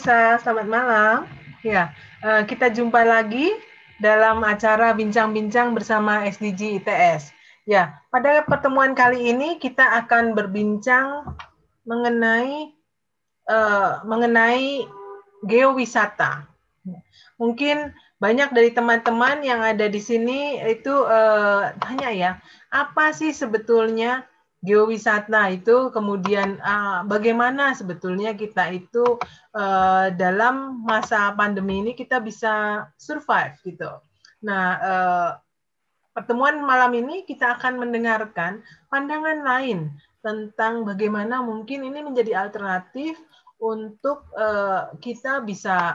Lisa, selamat malam. Ya, kita jumpa lagi dalam acara bincang-bincang bersama SDG ITS. Ya, pada pertemuan kali ini kita akan berbincang mengenai geowisata. Mungkin banyak dari teman-teman yang ada di sini itu tanya ya, apa sih sebetulnya geowisata itu, kemudian bagaimana sebetulnya kita itu dalam masa pandemi ini kita bisa survive gitu. Nah, pertemuan malam ini kita akan mendengarkan pandangan lain tentang bagaimana mungkin ini menjadi alternatif untuk kita bisa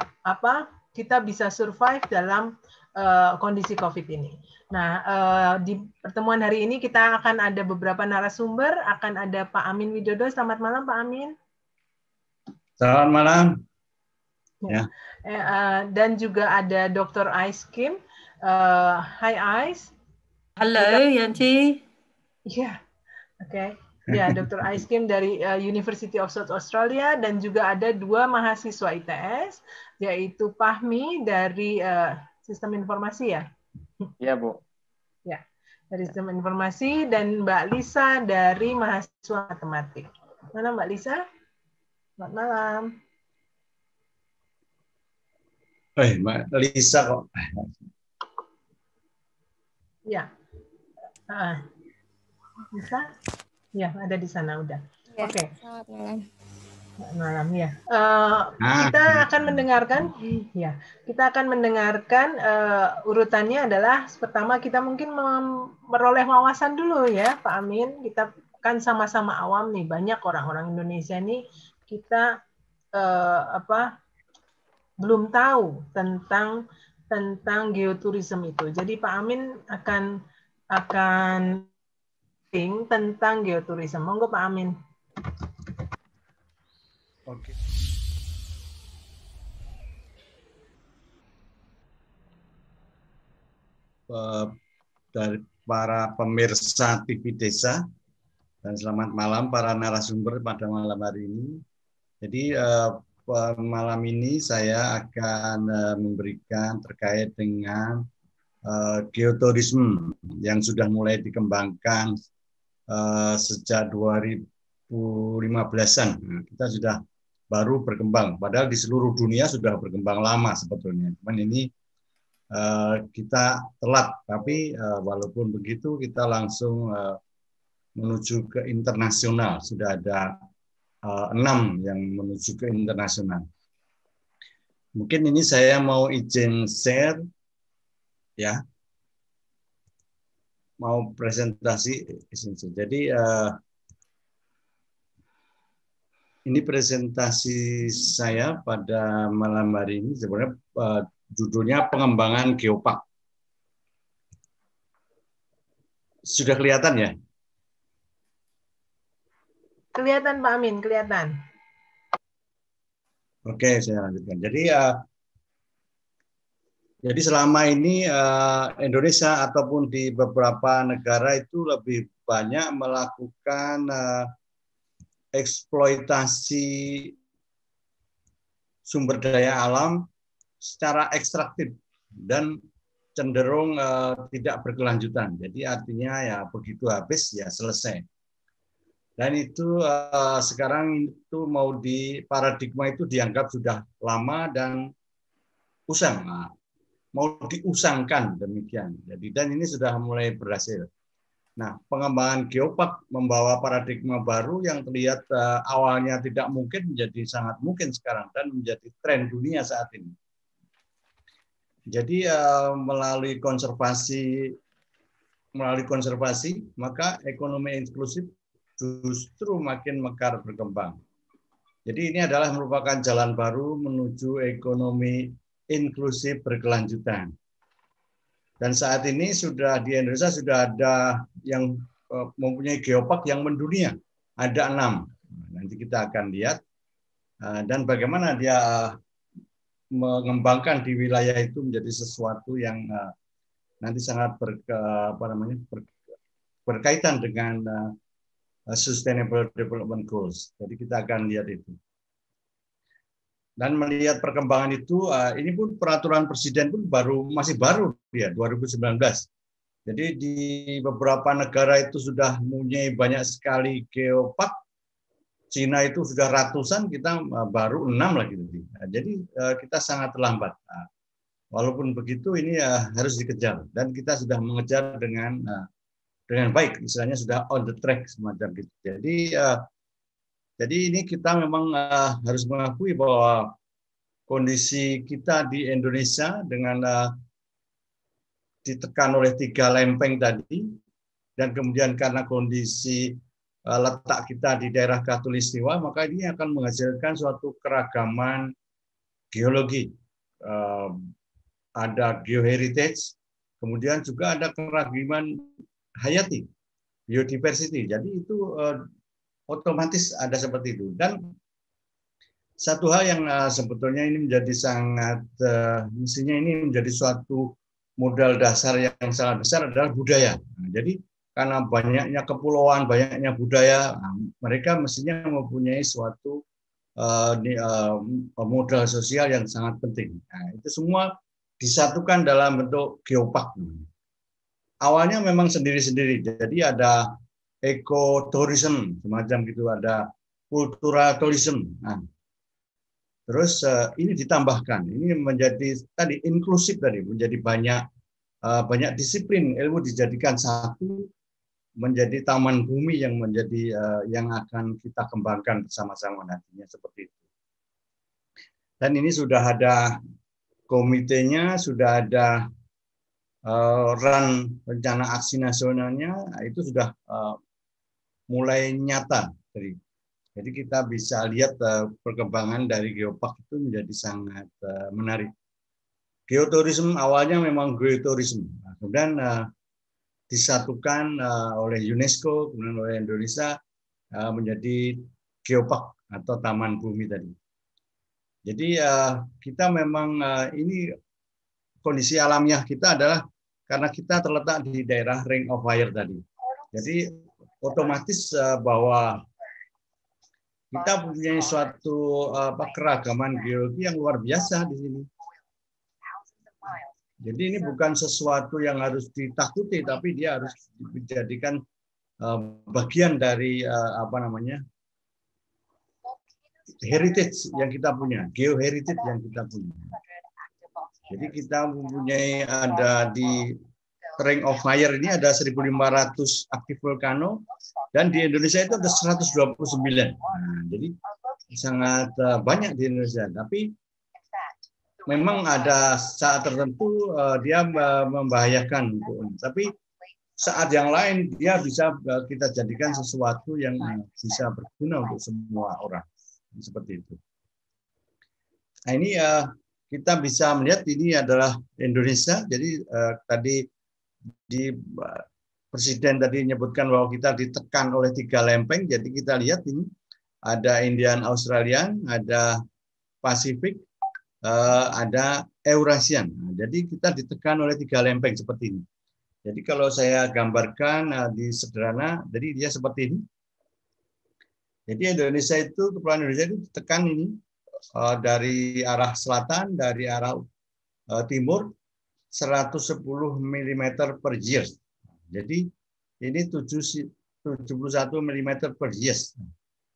survive dalam kondisi COVID ini. Nah, di pertemuan hari ini kita akan ada beberapa narasumber, akan ada Pak Amin Widodo. Selamat malam, Pak Amin. Selamat malam. Ya. Dan juga ada Dr. Ais Kim. Hai Ais. Halo, Yanti. Iya, oke. Ya, Dr. Ais Kim dari University of South Australia, dan juga ada dua mahasiswa ITS, yaitu Fahmi dari Sistem Informasi ya? Iya, Bu. Ya, dari Sistem Informasi, dan Mbak Lisa dari mahasiswa Matematik. Mana Mbak Lisa? Selamat malam. Mbak Lisa kok. Ya. Bisa? Ya, ada di sana udah. Ya, Oke. Selamat malam. Malam ya. Kita akan mendengarkan, ya. Kita akan mendengarkan urutannya adalah pertama kita mungkin meroleh wawasan dulu ya, Pak Amin. Kita kan sama-sama awam nih, banyak orang-orang Indonesia nih kita belum tahu tentang geoturism itu. Jadi Pak Amin akan tentang geoturism. Monggo Pak Amin. Oke. Dari para pemirsa TV Desa, dan selamat malam para narasumber pada malam hari ini. Jadi malam ini saya akan memberikan terkait dengan geoturisme yang sudah mulai dikembangkan sejak 2015-an. Kita sudah baru berkembang, padahal di seluruh dunia sudah berkembang lama sebetulnya. Cuman ini kita telat, tapi walaupun begitu kita langsung menuju ke internasional. Sudah ada 6 yang menuju ke internasional. Mungkin ini saya mau izin share, ya, mau presentasi. Jadi ini presentasi saya pada malam hari ini. Sebenarnya judulnya pengembangan geopark. Sudah kelihatan ya? Kelihatan Pak Amin, kelihatan. Oke, saya lanjutkan. Jadi selama ini Indonesia ataupun di beberapa negara itu lebih banyak melakukan eksploitasi sumber daya alam secara ekstraktif dan cenderung tidak berkelanjutan. Jadi artinya ya begitu habis ya selesai. Dan itu sekarang itu mau paradigma itu dianggap sudah lama dan usang, mau diusangkan demikian. Jadi dan ini sudah mulai berhasil. Nah, pengembangan geopark membawa paradigma baru yang terlihat awalnya tidak mungkin menjadi sangat mungkin sekarang dan menjadi tren dunia saat ini. Jadi melalui konservasi maka ekonomi inklusif justru makin mekar berkembang. Jadi ini adalah merupakan jalan baru menuju ekonomi inklusif berkelanjutan. Dan saat ini sudah di Indonesia sudah ada yang mempunyai geopark yang mendunia. Ada 6. Nanti kita akan lihat dan bagaimana dia mengembangkan di wilayah itu menjadi sesuatu yang nanti sangat berkaitan dengan Sustainable Development Goals. Jadi kita akan lihat itu. Dan melihat perkembangan itu, ini pun peraturan presiden pun masih baru dia 2019. Jadi di beberapa negara itu sudah mempunyai banyak sekali geopark. Cina itu sudah ratusan, kita baru 6 lagi. Jadi kita sangat terlambat. Walaupun begitu ini harus dikejar dan kita sudah mengejar dengan baik, istilahnya sudah on the track semacam gitu. Jadi ini kita memang harus mengakui bahwa kondisi kita di Indonesia dengan ditekan oleh 3 lempeng tadi, dan kemudian karena kondisi letak kita di daerah Khatulistiwa, maka ini akan menghasilkan suatu keragaman geologi. Ada geoheritage, kemudian juga ada keragaman hayati, biodiversity. Jadi itu otomatis ada seperti itu. Dan satu hal yang sebetulnya ini menjadi sangat, mestinya ini menjadi suatu modal dasar yang sangat besar adalah budaya. Jadi karena banyaknya kepulauan, banyaknya budaya, mereka mestinya mempunyai suatu modal sosial yang sangat penting. Nah, itu semua disatukan dalam bentuk geopark. Awalnya memang sendiri-sendiri, jadi ada ekotourism semacam gitu, ada cultural tourism. Nah, terus ini ditambahkan, ini menjadi tadi inklusif tadi, menjadi banyak disiplin ilmu dijadikan satu, menjadi taman bumi yang menjadi yang akan kita kembangkan bersama-sama nantinya seperti itu. Dan ini sudah ada komitenya, sudah ada run rencana aksi nasionalnya, itu sudah mulai nyata. Jadi kita bisa lihat perkembangan dari geopark itu menjadi sangat menarik. Geotourism awalnya memang geotourism, kemudian disatukan oleh UNESCO, kemudian oleh Indonesia menjadi geopark atau taman bumi tadi. Jadi kita memang ini kondisi alamiah kita adalah karena kita terletak di daerah Ring of Fire tadi. Jadi otomatis bahwa kita punya suatu keragaman geologi yang luar biasa di sini. Jadi ini bukan sesuatu yang harus ditakuti, tapi dia harus dijadikan bagian dari heritage yang kita punya, geoheritage yang kita punya. Jadi kita mempunyai ada di Ring of Fire ini ada 1.500 aktif vulkano dan di Indonesia itu ada 129. Nah, jadi sangat banyak di Indonesia. Tapi memang ada saat tertentu dia membahayakan. Tapi saat yang lain dia bisa kita jadikan sesuatu yang bisa berguna untuk semua orang. Seperti itu. Nah ini kita bisa melihat ini adalah Indonesia. Jadi tadi di Presiden tadi menyebutkan bahwa kita ditekan oleh 3 lempeng. Jadi kita lihat ini ada Indian Australian, ada Pasifik, ada Eurasian. Nah, jadi kita ditekan oleh 3 lempeng seperti ini. Jadi kalau saya gambarkan di sederhana, jadi dia seperti ini. Jadi Indonesia itu, kepulauan Indonesia itu ditekan ini dari arah selatan, dari arah timur 110 mm per year. Jadi ini 71 mm per year.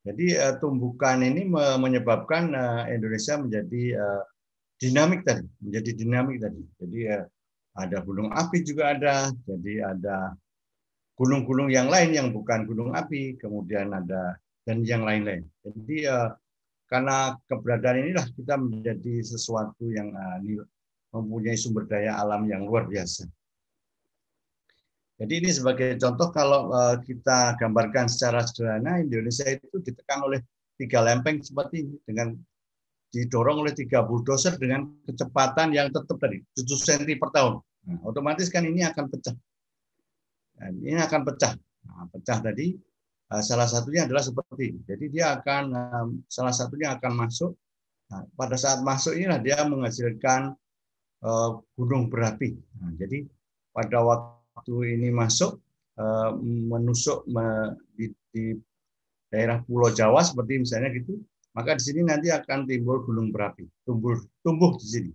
Jadi tumbukan ini menyebabkan Indonesia menjadi dinamik tadi, Jadi ada gunung api juga ada, jadi ada gunung-gunung yang lain yang bukan gunung api, kemudian ada dan yang lain-lain. Jadi karena keberadaan inilah kita menjadi sesuatu yang mempunyai sumber daya alam yang luar biasa. Jadi ini sebagai contoh kalau kita gambarkan secara sederhana, Indonesia itu ditekan oleh 3 lempeng seperti ini dengan didorong oleh 3 bulldozer dengan kecepatan yang tetap tadi 7 cm per tahun. Nah, otomatis kan ini akan pecah. Dan ini akan pecah. Nah, pecah tadi salah satunya adalah seperti ini. Jadi dia akan salah satunya akan masuk. Nah, pada saat masuk inilah dia menghasilkan gunung berapi. Nah, jadi pada waktu ini masuk menusuk di daerah Pulau Jawa seperti misalnya gitu, maka di sini nanti akan timbul gunung berapi, tumbuh di sini.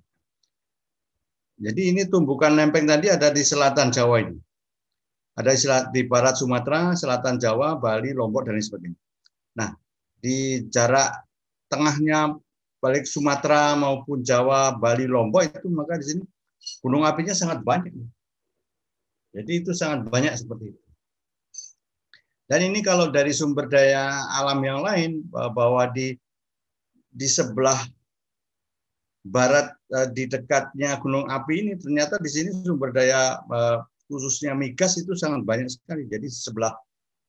Jadi ini tumbukan lempeng tadi ada di selatan Jawa ini. Ada di barat Sumatera, selatan Jawa, Bali, Lombok, dan lain sebagainya. Nah, di jarak tengahnya balik Sumatera maupun Jawa, Bali, Lombok itu maka di sini gunung apinya sangat banyak. Jadi itu sangat banyak seperti itu. Dan ini kalau dari sumber daya alam yang lain, bahwa di sebelah barat di dekatnya gunung api ini ternyata di sini sumber daya khususnya migas itu sangat banyak sekali. Jadi sebelah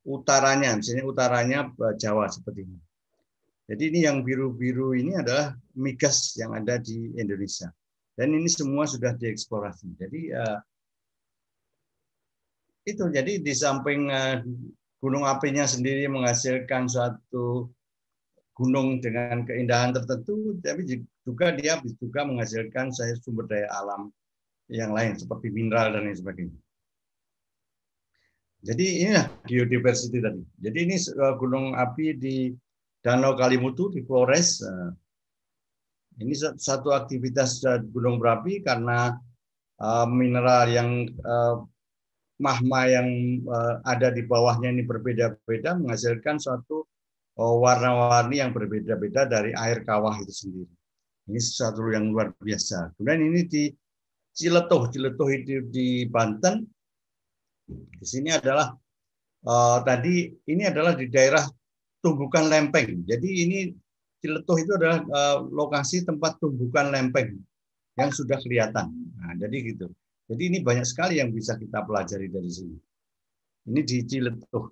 utaranya, misalnya utaranya Jawa seperti ini. Jadi ini yang biru-biru ini adalah migas yang ada di Indonesia. Dan ini semua sudah dieksplorasi. Jadi itu jadi di samping gunung apinya sendiri menghasilkan suatu gunung dengan keindahan tertentu, tapi juga dia juga menghasilkan sumber daya alam yang lain seperti mineral dan lain sebagainya. Jadi inilah biodiversity tadi. Jadi ini gunung api di Danau Kalimutu di Flores. Ini satu aktivitas gunung berapi karena mineral yang magma yang ada di bawahnya ini berbeda-beda menghasilkan suatu warna-warni yang berbeda-beda dari air kawah itu sendiri. Ini sesuatu yang luar biasa. Kemudian ini di Ciletuh itu di Banten. Di sini adalah tadi ini adalah di daerah tumbukan lempeng. Jadi ini Ciletuh itu adalah lokasi tempat tumbukan lempeng yang sudah kelihatan. Nah, jadi gitu. Jadi ini banyak sekali yang bisa kita pelajari dari sini. Ini di Ciletuh.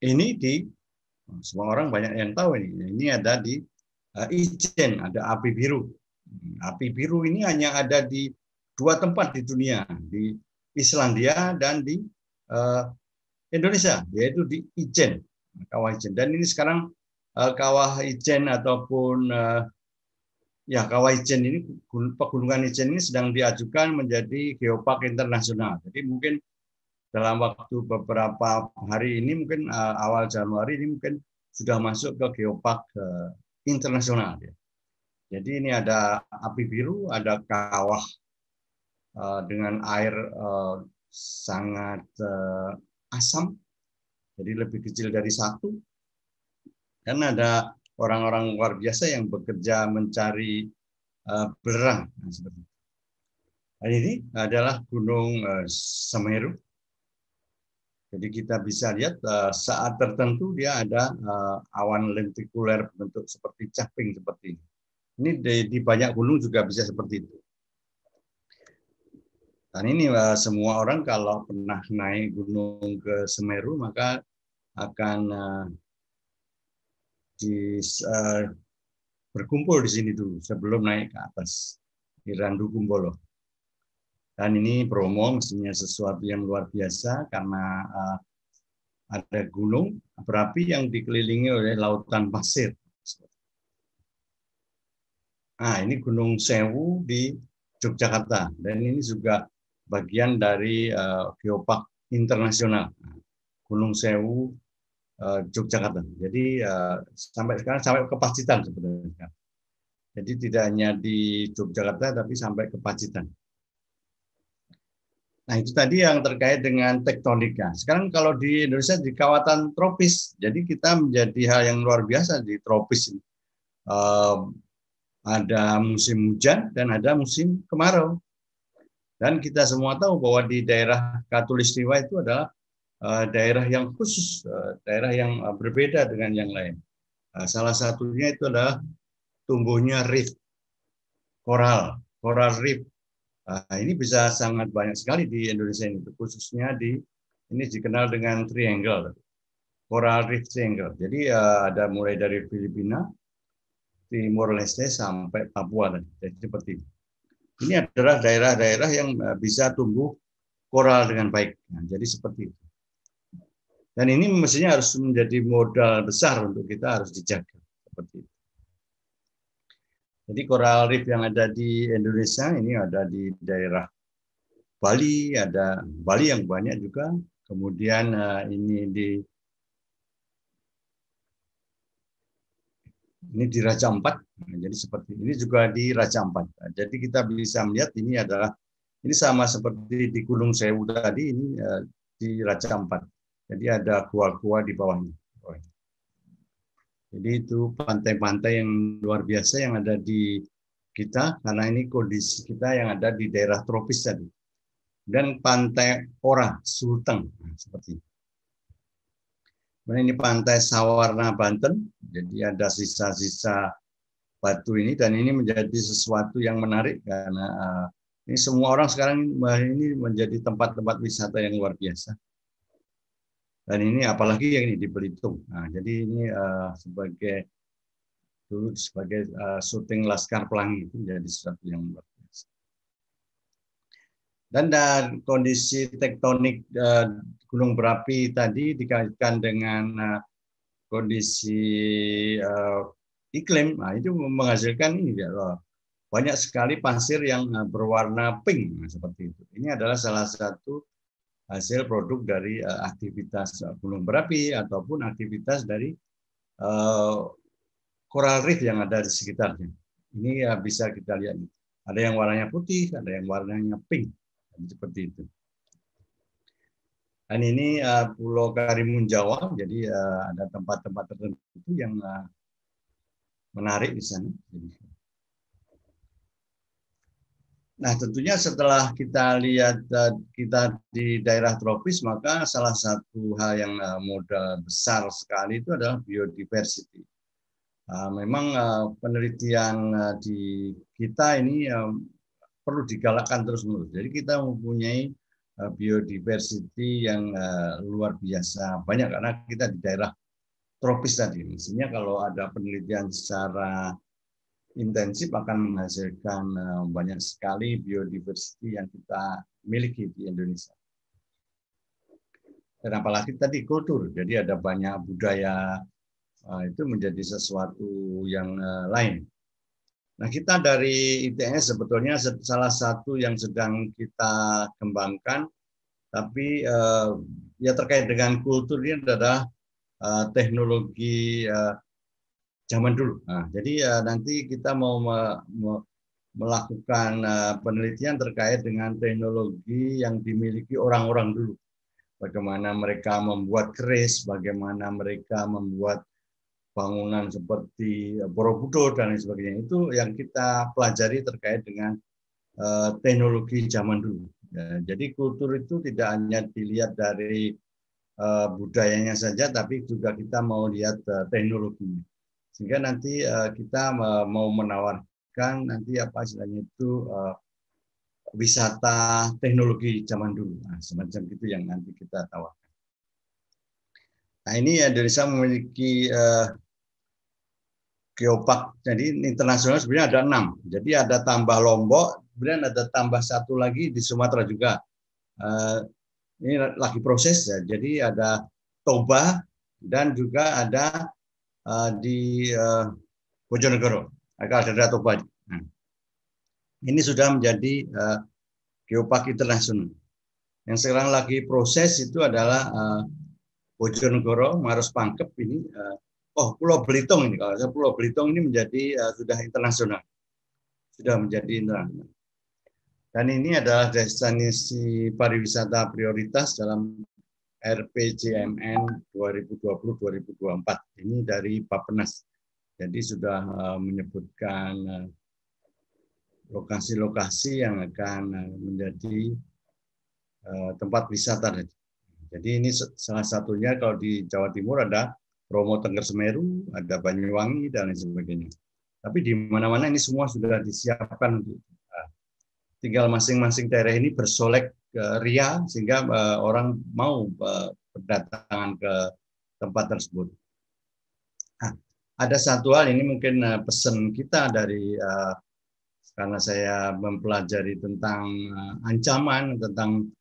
Ini di semua orang banyak yang tahu ini. Ini ada di Ijen, ada api biru. Api biru ini hanya ada di 2 tempat di dunia, di Islandia dan di Indonesia, yaitu di Ijen, kawah Ijen. Dan ini sekarang kawah Ijen ataupun kawah Ijen ini, pegunungan Ijen ini sedang diajukan menjadi geopark internasional. Jadi mungkin dalam waktu beberapa hari ini, mungkin awal Januari ini mungkin sudah masuk ke geopark internasional. Jadi ini ada api biru, ada kawah dengan air sangat asam, jadi lebih kecil dari 1. Dan ada orang-orang luar biasa yang bekerja mencari belerang. Nah, seperti itu. Nah, ini adalah Gunung Semeru. Jadi kita bisa lihat saat tertentu dia ada awan lentikuler bentuk seperti caping seperti ini. Ini di banyak gunung juga bisa seperti itu. Dan ini semua orang kalau pernah naik gunung ke Semeru maka akan berkumpul di sini dulu sebelum naik ke atas di Randu Kumbolo. Dan ini Bromo mestinya sesuatu yang luar biasa karena ada gunung berapi yang dikelilingi oleh lautan pasir. Nah, ini Gunung Sewu di Yogyakarta dan ini juga bagian dari geopark internasional Gunung Sewu Yogyakarta. Jadi sampai sekarang sampai ke Pacitan sebenarnya. Jadi tidak hanya di Yogyakarta tapi sampai ke Pacitan. Nah, itu tadi yang terkait dengan tektonika. Sekarang kalau di Indonesia di kawasan tropis, jadi kita menjadi hal yang luar biasa di tropis ini. Ada musim hujan dan ada musim kemarau. Dan kita semua tahu bahwa di daerah Khatulistiwa itu adalah daerah yang khusus, daerah yang berbeda dengan yang lain. Salah satunya itu adalah tumbuhnya reef, coral reef. Ini bisa sangat banyak sekali di Indonesia ini, khususnya ini dikenal dengan triangle, coral reef triangle. Jadi ada mulai dari Filipina, Timor Leste sampai Papua. Jadi seperti itu. Ini adalah daerah-daerah yang bisa tumbuh koral dengan baik. Nah, jadi seperti itu. Dan ini mestinya harus menjadi modal besar untuk kita harus dijaga seperti itu. Jadi coral reef yang ada di Indonesia ini ada di daerah Bali, ada Bali yang banyak juga. Kemudian ini Ini di Raja Ampat. Nah, jadi seperti ini juga di Raja Ampat. Nah, jadi kita bisa melihat ini sama seperti di Gunung Sewu tadi, ini di Raja Ampat. Jadi ada gua-gua di bawahnya. Jadi itu pantai-pantai yang luar biasa yang ada di kita, karena ini kondisi kita yang ada di daerah tropis tadi. Dan pantai Ora, Sulteng, seperti ini. Kemudian ini pantai Sawarna, Banten. Jadi ada sisa-sisa batu ini, dan ini menjadi sesuatu yang menarik karena ini semua orang sekarang ini menjadi tempat-tempat wisata yang luar biasa. Dan ini apalagi yang ini di Belitung. Nah, jadi ini sebagai syuting Laskar Pelangi itu menjadi sesuatu yang luar biasa. Dan kondisi tektonik gunung berapi tadi dikaitkan dengan kondisi iklim, nah itu menghasilkan ini banyak sekali pasir yang berwarna pink seperti itu. Ini adalah salah satu hasil produk dari aktivitas gunung berapi ataupun aktivitas dari coral reef yang ada di sekitarnya. Ini bisa kita lihat. Ada yang warnanya putih, ada yang warnanya pink, seperti itu. Dan ini Pulau Karimun Jawa, jadi ada tempat-tempat tertentu yang menarik di sana. Nah, tentunya setelah kita lihat kita di daerah tropis, maka salah satu hal yang modal besar sekali itu adalah biodiversity. Memang penelitian di kita ini perlu digalakkan terus-menerus. Jadi kita mempunyai biodiversity yang luar biasa banyak karena kita di daerah tropis tadi. Mestinya kalau ada penelitian secara intensif akan menghasilkan banyak sekali biodiversity yang kita miliki di Indonesia. Dan apalagi tadi kultur, jadi ada banyak budaya, itu menjadi sesuatu yang lain. Nah, kita dari ITS sebetulnya salah satu yang sedang kita kembangkan, tapi ya terkait dengan kultur ini adalah teknologi zaman dulu. Nah, jadi nanti kita mau melakukan penelitian terkait dengan teknologi yang dimiliki orang-orang dulu. Bagaimana mereka membuat keris, bagaimana mereka membuat bangunan seperti Borobudur dan lain sebagainya. Itu yang kita pelajari terkait dengan teknologi zaman dulu. Ya, jadi kultur itu tidak hanya dilihat dari budayanya saja, tapi juga kita mau lihat teknologinya. Sehingga nanti kita mau menawarkan nanti apa istilahnya itu wisata teknologi zaman dulu, nah, semacam itu yang nanti kita tawarkan. Nah, ini Indonesia memiliki geopark, jadi internasional sebenarnya ada 6. Jadi ada tambah Lombok, kemudian ada tambah satu lagi di Sumatera juga. Ini lagi proses ya. Jadi ada Toba dan juga ada di Bojonegoro, ada Toba. Nah, ini sudah menjadi geopark internasional. Yang sekarang lagi proses itu adalah Bojonegoro, Maros Pangkep ini. Pulau Belitung ini, kalau Pulau Belitung ini menjadi sudah internasional, sudah menjadi internasional. Dan ini adalah destinasi pariwisata prioritas dalam RPJMN 2020-2024. Ini dari Bappenas. Jadi sudah menyebutkan lokasi-lokasi yang akan menjadi tempat wisata. Jadi ini salah satunya kalau di Jawa Timur ada Bromo Tengger Semeru, ada Banyuwangi dan lain sebagainya. Tapi di mana-mana ini semua sudah disiapkan untuk tinggal masing-masing daerah ini bersolek ria sehingga orang mau berdatangan ke tempat tersebut. Nah, ada satu hal ini mungkin pesan kita dari karena saya mempelajari tentang ancaman tentang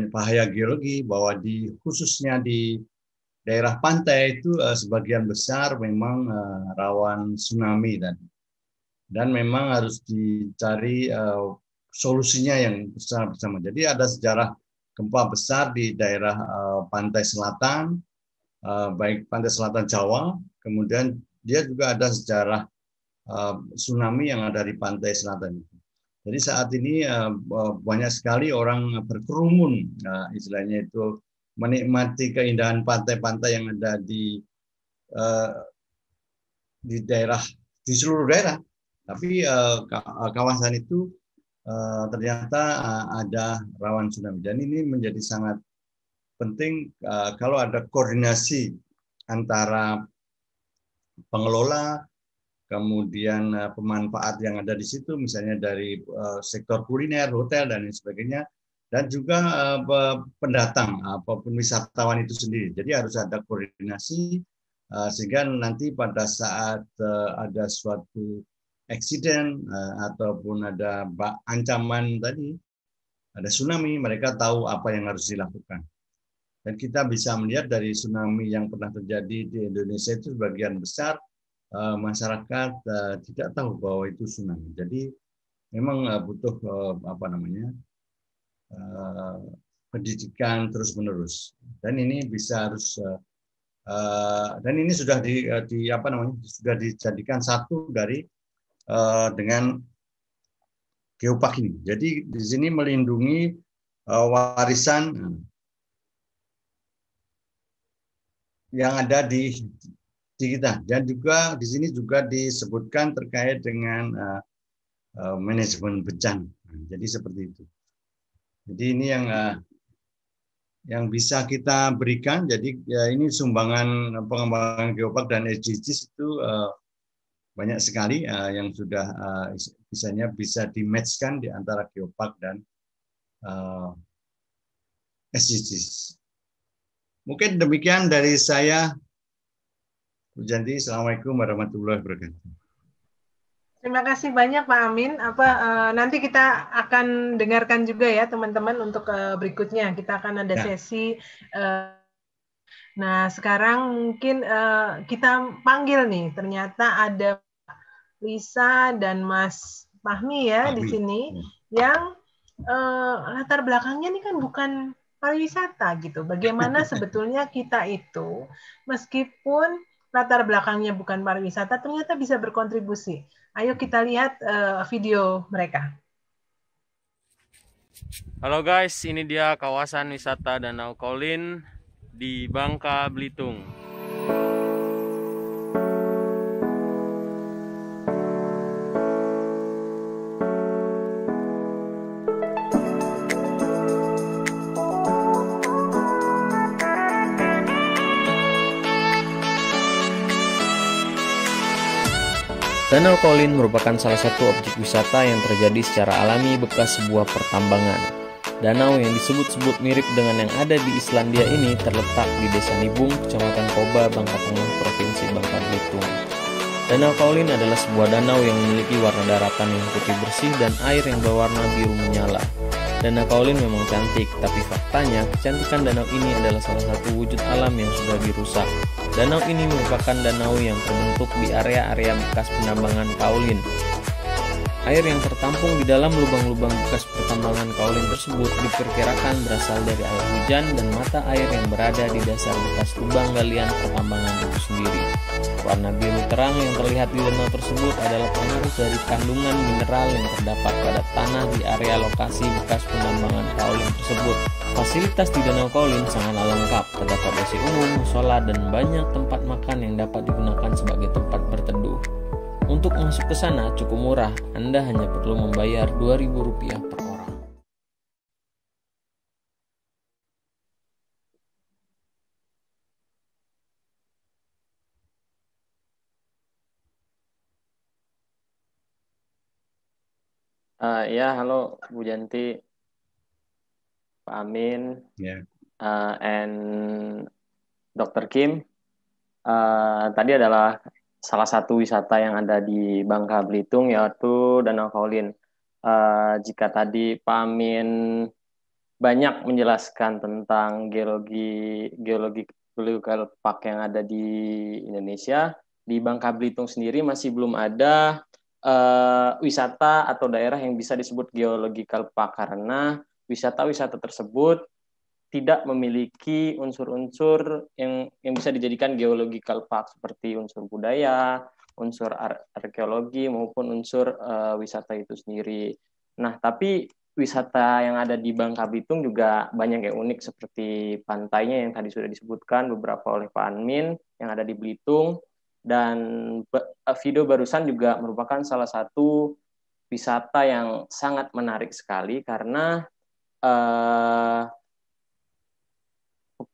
bahaya geologi bahwa khususnya di daerah pantai itu sebagian besar memang rawan tsunami dan memang harus dicari solusinya yang bersama. Jadi ada sejarah gempa besar di daerah pantai selatan, baik pantai selatan Jawa, kemudian dia juga ada sejarah tsunami yang ada di pantai selatan itu. Jadi saat ini banyak sekali orang berkerumun, istilahnya itu menikmati keindahan pantai-pantai yang ada di daerah, di seluruh daerah. Tapi kawasan itu ternyata ada rawan tsunami. Dan ini menjadi sangat penting kalau ada koordinasi antara pengelola, kemudian pemanfaat yang ada di situ, misalnya dari sektor kuliner, hotel, dan lain sebagainya, dan juga pendatang, apapun wisatawan itu sendiri. Jadi harus ada koordinasi, sehingga nanti pada saat ada suatu eksiden ataupun ada ancaman tadi, ada tsunami, mereka tahu apa yang harus dilakukan. Dan kita bisa melihat dari tsunami yang pernah terjadi di Indonesia itu sebagian besar masyarakat tidak tahu bahwa itu tsunami. Jadi memang butuh pendidikan terus-menerus. Dan ini dan ini sudah sudah dijadikan satu dari dengan geopark ini. Jadi di sini melindungi warisan yang ada di kita, dan juga di sini juga disebutkan terkait dengan manajemen bencana. Jadi seperti itu. Jadi ini yang bisa kita berikan. Jadi ini sumbangan pengembangan geopark dan SDGs itu banyak sekali yang sudah bisa di-matchkan di antara geopark dan SDGs. Mungkin demikian dari saya. Bu Janti, Assalamualaikum warahmatullahi wabarakatuh. Terima kasih banyak Pak Amin. Nanti kita akan dengarkan juga ya teman-teman untuk berikutnya. Kita akan ada sesi. Nah sekarang mungkin kita panggil nih. Ternyata ada Lisa dan Mas Fahmi ya di sini yang latar belakangnya ini kan bukan pariwisata gitu. Bagaimana sebetulnya kita itu meskipun latar belakangnya bukan pariwisata, ternyata bisa berkontribusi. Ayo kita lihat video mereka. Halo guys, ini dia kawasan wisata Danau Kolin di Bangka Belitung. Danau Kolin merupakan salah satu objek wisata yang terjadi secara alami bekas sebuah pertambangan. Danau yang disebut-sebut mirip dengan yang ada di Islandia ini terletak di Desa Nibung, Kecamatan Koba, Bangka Tengah, Provinsi Bangka Belitung. Danau Kolin adalah sebuah danau yang memiliki warna daratan yang putih bersih dan air yang berwarna biru menyala. Danau Kolin memang cantik, tapi faktanya kecantikan danau ini adalah salah satu wujud alam yang sudah dirusak. Danau ini merupakan danau yang terbentuk di area-area bekas penambangan kaolin. Air yang tertampung di dalam lubang-lubang bekas pertambangan kaolin tersebut diperkirakan berasal dari air hujan dan mata air yang berada di dasar bekas lubang galian pertambangan itu sendiri. Warna biru terang yang terlihat di danau tersebut adalah pengaruh dari kandungan mineral yang terdapat pada tanah di area lokasi bekas penambangan kaolin tersebut. Fasilitas di Danau Kolin sangatlah lengkap, terdapat WC umum, musola, dan banyak tempat makan yang dapat digunakan sebagai tempat berteduh. Untuk masuk ke sana cukup murah, Anda hanya perlu membayar Rp2.000 per orang. Ya, halo Bu Janti, Pak Amin, and Dr. Kim. Tadi adalah salah satu wisata yang ada di Bangka Belitung, yaitu Danau Kolin. Jika tadi Pak Amin banyak menjelaskan tentang geologi park yang ada di Indonesia, di Bangka Belitung sendiri masih belum ada wisata atau daerah yang bisa disebut geological park, karena wisata-wisata tersebut tidak memiliki unsur-unsur yang bisa dijadikan geological park seperti unsur budaya, unsur arkeologi maupun unsur wisata itu sendiri. Nah, tapi wisata yang ada di Bangka Belitung juga banyak yang unik seperti pantainya yang tadi sudah disebutkan beberapa oleh Pak Admin yang ada di Belitung, dan video barusan juga merupakan salah satu wisata yang sangat menarik sekali karena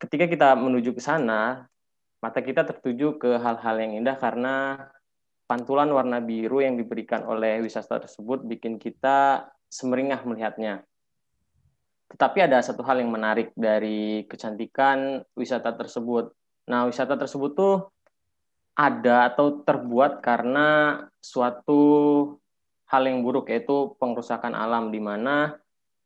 ketika kita menuju ke sana, mata kita tertuju ke hal-hal yang indah karena pantulan warna biru yang diberikan oleh wisata tersebut bikin kita semeringah melihatnya. Tetapi ada satu hal yang menarik dari kecantikan wisata tersebut. Nah, wisata tersebut tuh ada atau terbuat karena suatu hal yang buruk, yaitu pengrusakan alam, di mana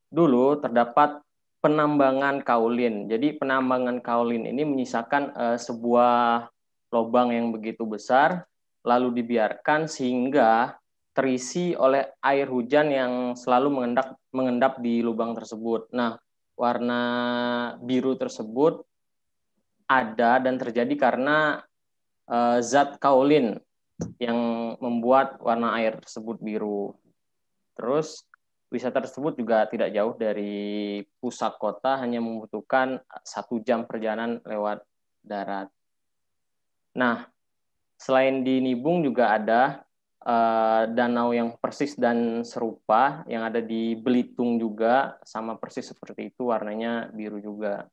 dulu terdapat penambangan kaolin. Jadi penambangan kaolin ini menyisakan sebuah lubang yang begitu besar, lalu dibiarkan sehingga terisi oleh air hujan yang selalu mengendap di lubang tersebut. Nah, warna biru tersebut ada dan terjadi karena zat kaolin yang membuat warna air tersebut biru. Terus wisata tersebut juga tidak jauh dari pusat kota, hanya membutuhkan 1 jam perjalanan lewat darat. Nah, selain di Nibung juga ada danau yang persis dan serupa yang ada di Belitung juga, sama persis seperti itu, warnanya biru juga.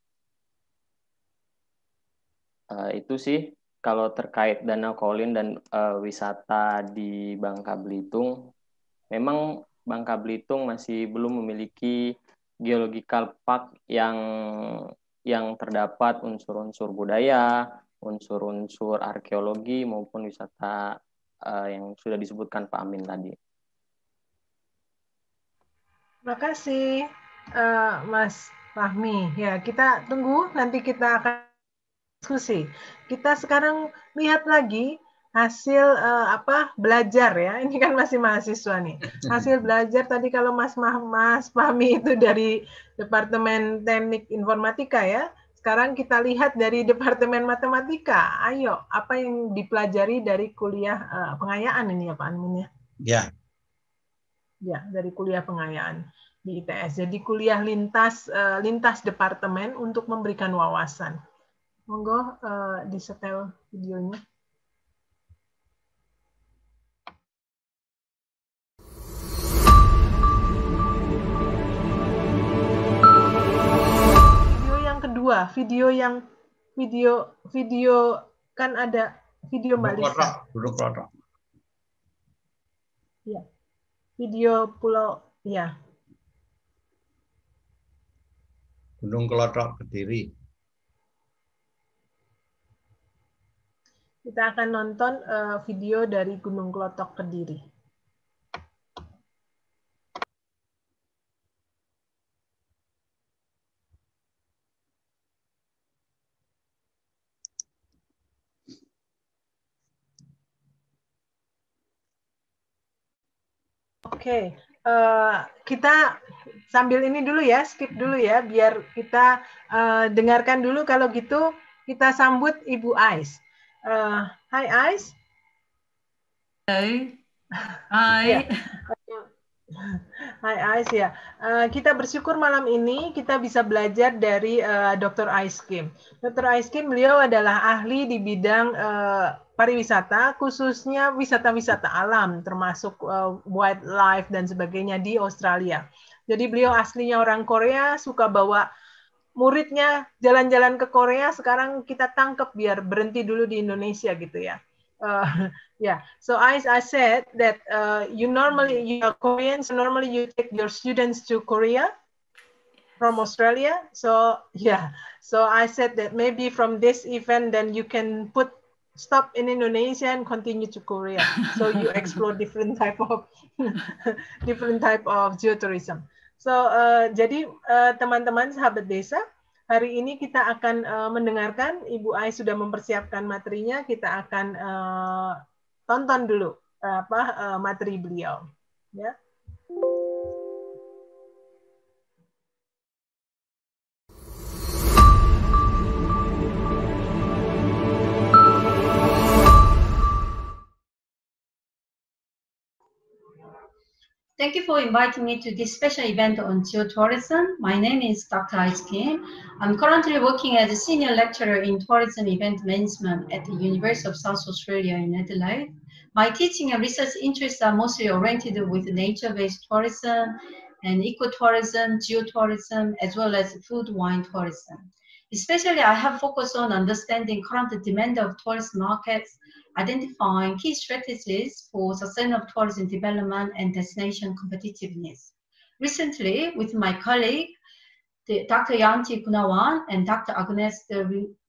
Itu sih kalau terkait Danau Kaolin dan wisata di Bangka Belitung. Memang Bangka Belitung masih belum memiliki geological park yang terdapat unsur-unsur budaya, unsur-unsur arkeologi maupun wisata yang sudah disebutkan Pak Amin tadi. Terima kasih Mas Fahmi. Ya, kita tunggu, nanti kita akan diskusi. Kita sekarang lihat lagi hasil belajar ya. Ini kan masih mahasiswa nih. Hasil belajar tadi kalau Mas Fahmi itu dari Departemen Teknik Informatika ya. Sekarang kita lihat dari Departemen Matematika. Ayo, apa yang dipelajari dari kuliah pengayaan ini ya Pak Amin ya? Ya. Ya, dari kuliah pengayaan di ITS. Jadi kuliah lintas departemen untuk memberikan wawasan. Monggo disetel videonya. Video yang kedua, video kan ada video Mbak Lisa. Ya. Video Pulau ya. Gunung Klothok Kediri. Kita akan nonton video dari Gunung Klothok Kediri. Oke, kita sambil ini dulu ya, skip dulu ya, biar kita dengarkan dulu. Kalau gitu, kita sambut Ibu Ais. Hai Ais. Halo. Hai. Ya. Hai Ais ya. Kita bersyukur malam ini kita bisa belajar dari Dr. Ais Kim. Dr. Ais Kim, beliau adalah ahli di bidang pariwisata, khususnya wisata-wisata alam, termasuk wildlife dan sebagainya di Australia. Jadi beliau aslinya orang Korea, suka bawa muridnya jalan-jalan ke Korea. Sekarang kita tangkap biar berhenti dulu di Indonesia gitu ya. Yeah, so I said that you are Korean, so normally you take your students to Korea from Australia. So yeah, so I said that maybe from this event, then you can stop in Indonesia and continue to Korea. So you explore different type of geotourism. So jadi teman-teman sahabat desa, hari ini kita akan mendengarkan, Ibu Ais sudah mempersiapkan materinya, kita akan tonton dulu materi beliau. Ya. Thank you for inviting me to this special event on geotourism. My name is Dr. Ais Kim. I'm currently working as a senior lecturer in tourism event management at the University of South Australia in Adelaide. My teaching and research interests are mostly oriented with nature-based tourism and ecotourism, geotourism, as well as food wine tourism. Especially, I have focused on understanding current demand of tourist markets, identifying key strategies for sustainable tourism development and destination competitiveness. Recently, with my colleague, Dr. Yanti Gunawan and Dr. Agnes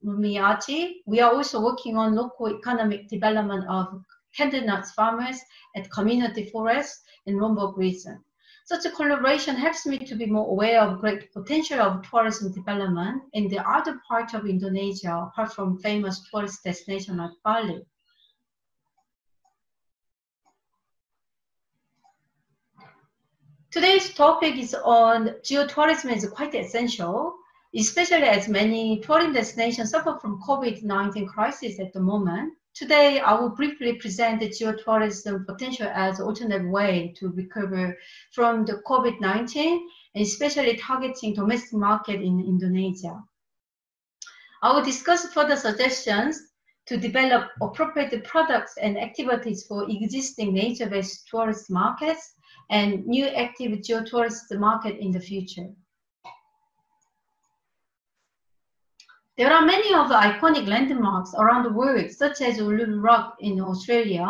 Rumiati, we are also working on local economic development of candlenut farmers at community forests in Lombok region. Such a collaboration helps me to be more aware of great potential of tourism development in the other part of Indonesia, apart from famous tourist destinations like Bali. Today's topic is on geotourism is quite essential, especially as many tourism destinations suffer from COVID-19 crisis at the moment. Today, I will briefly present the geotourism potential as an alternate way to recover from the COVID-19, and especially targeting domestic market in Indonesia. I will discuss further suggestions to develop appropriate products and activities for existing nature-based tourist markets and new active geotourist market in the future. There are many of the iconic landmarks around the world, such as Uluru Rock in Australia,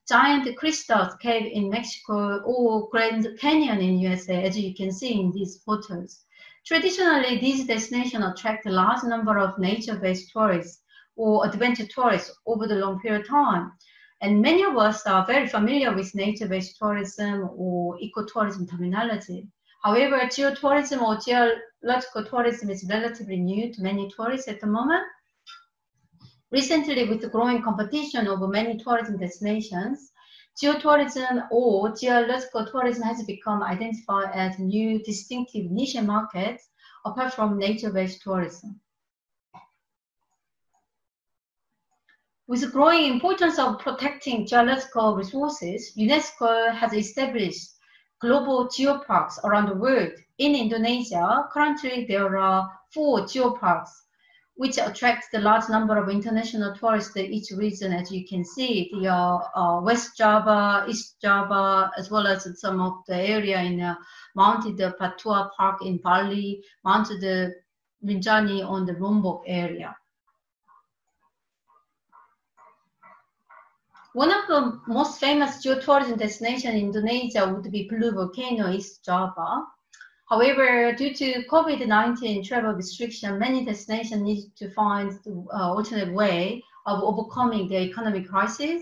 Giant Crystals Cave in Mexico, or Grand Canyon in USA, as you can see in these photos. Traditionally, these destinations attract a large number of nature-based tourists or adventure tourists over the long period of time. And many of us are very familiar with nature-based tourism or ecotourism terminology. However, geotourism or geological tourism is relatively new to many tourists at the moment. Recently, with the growing competition over many tourism destinations, geotourism or geological tourism has become identified as new distinctive niche markets apart from nature-based tourism. With the growing importance of protecting geological resources, UNESCO has established global geoparks around the world. In Indonesia, currently there are 4 geoparks, which attract the large number of international tourists in each region. As you can see, the West Java, East Java, as well as some of the area in Mounted Patua Park in Bali, Mounted Rinjani on the Lombok area. One of the most famous geotourism destinations in Indonesia would be Blue Volcano, East Java. However, due to COVID-19 travel restriction, many destinations need to find the alternate way of overcoming the economic crisis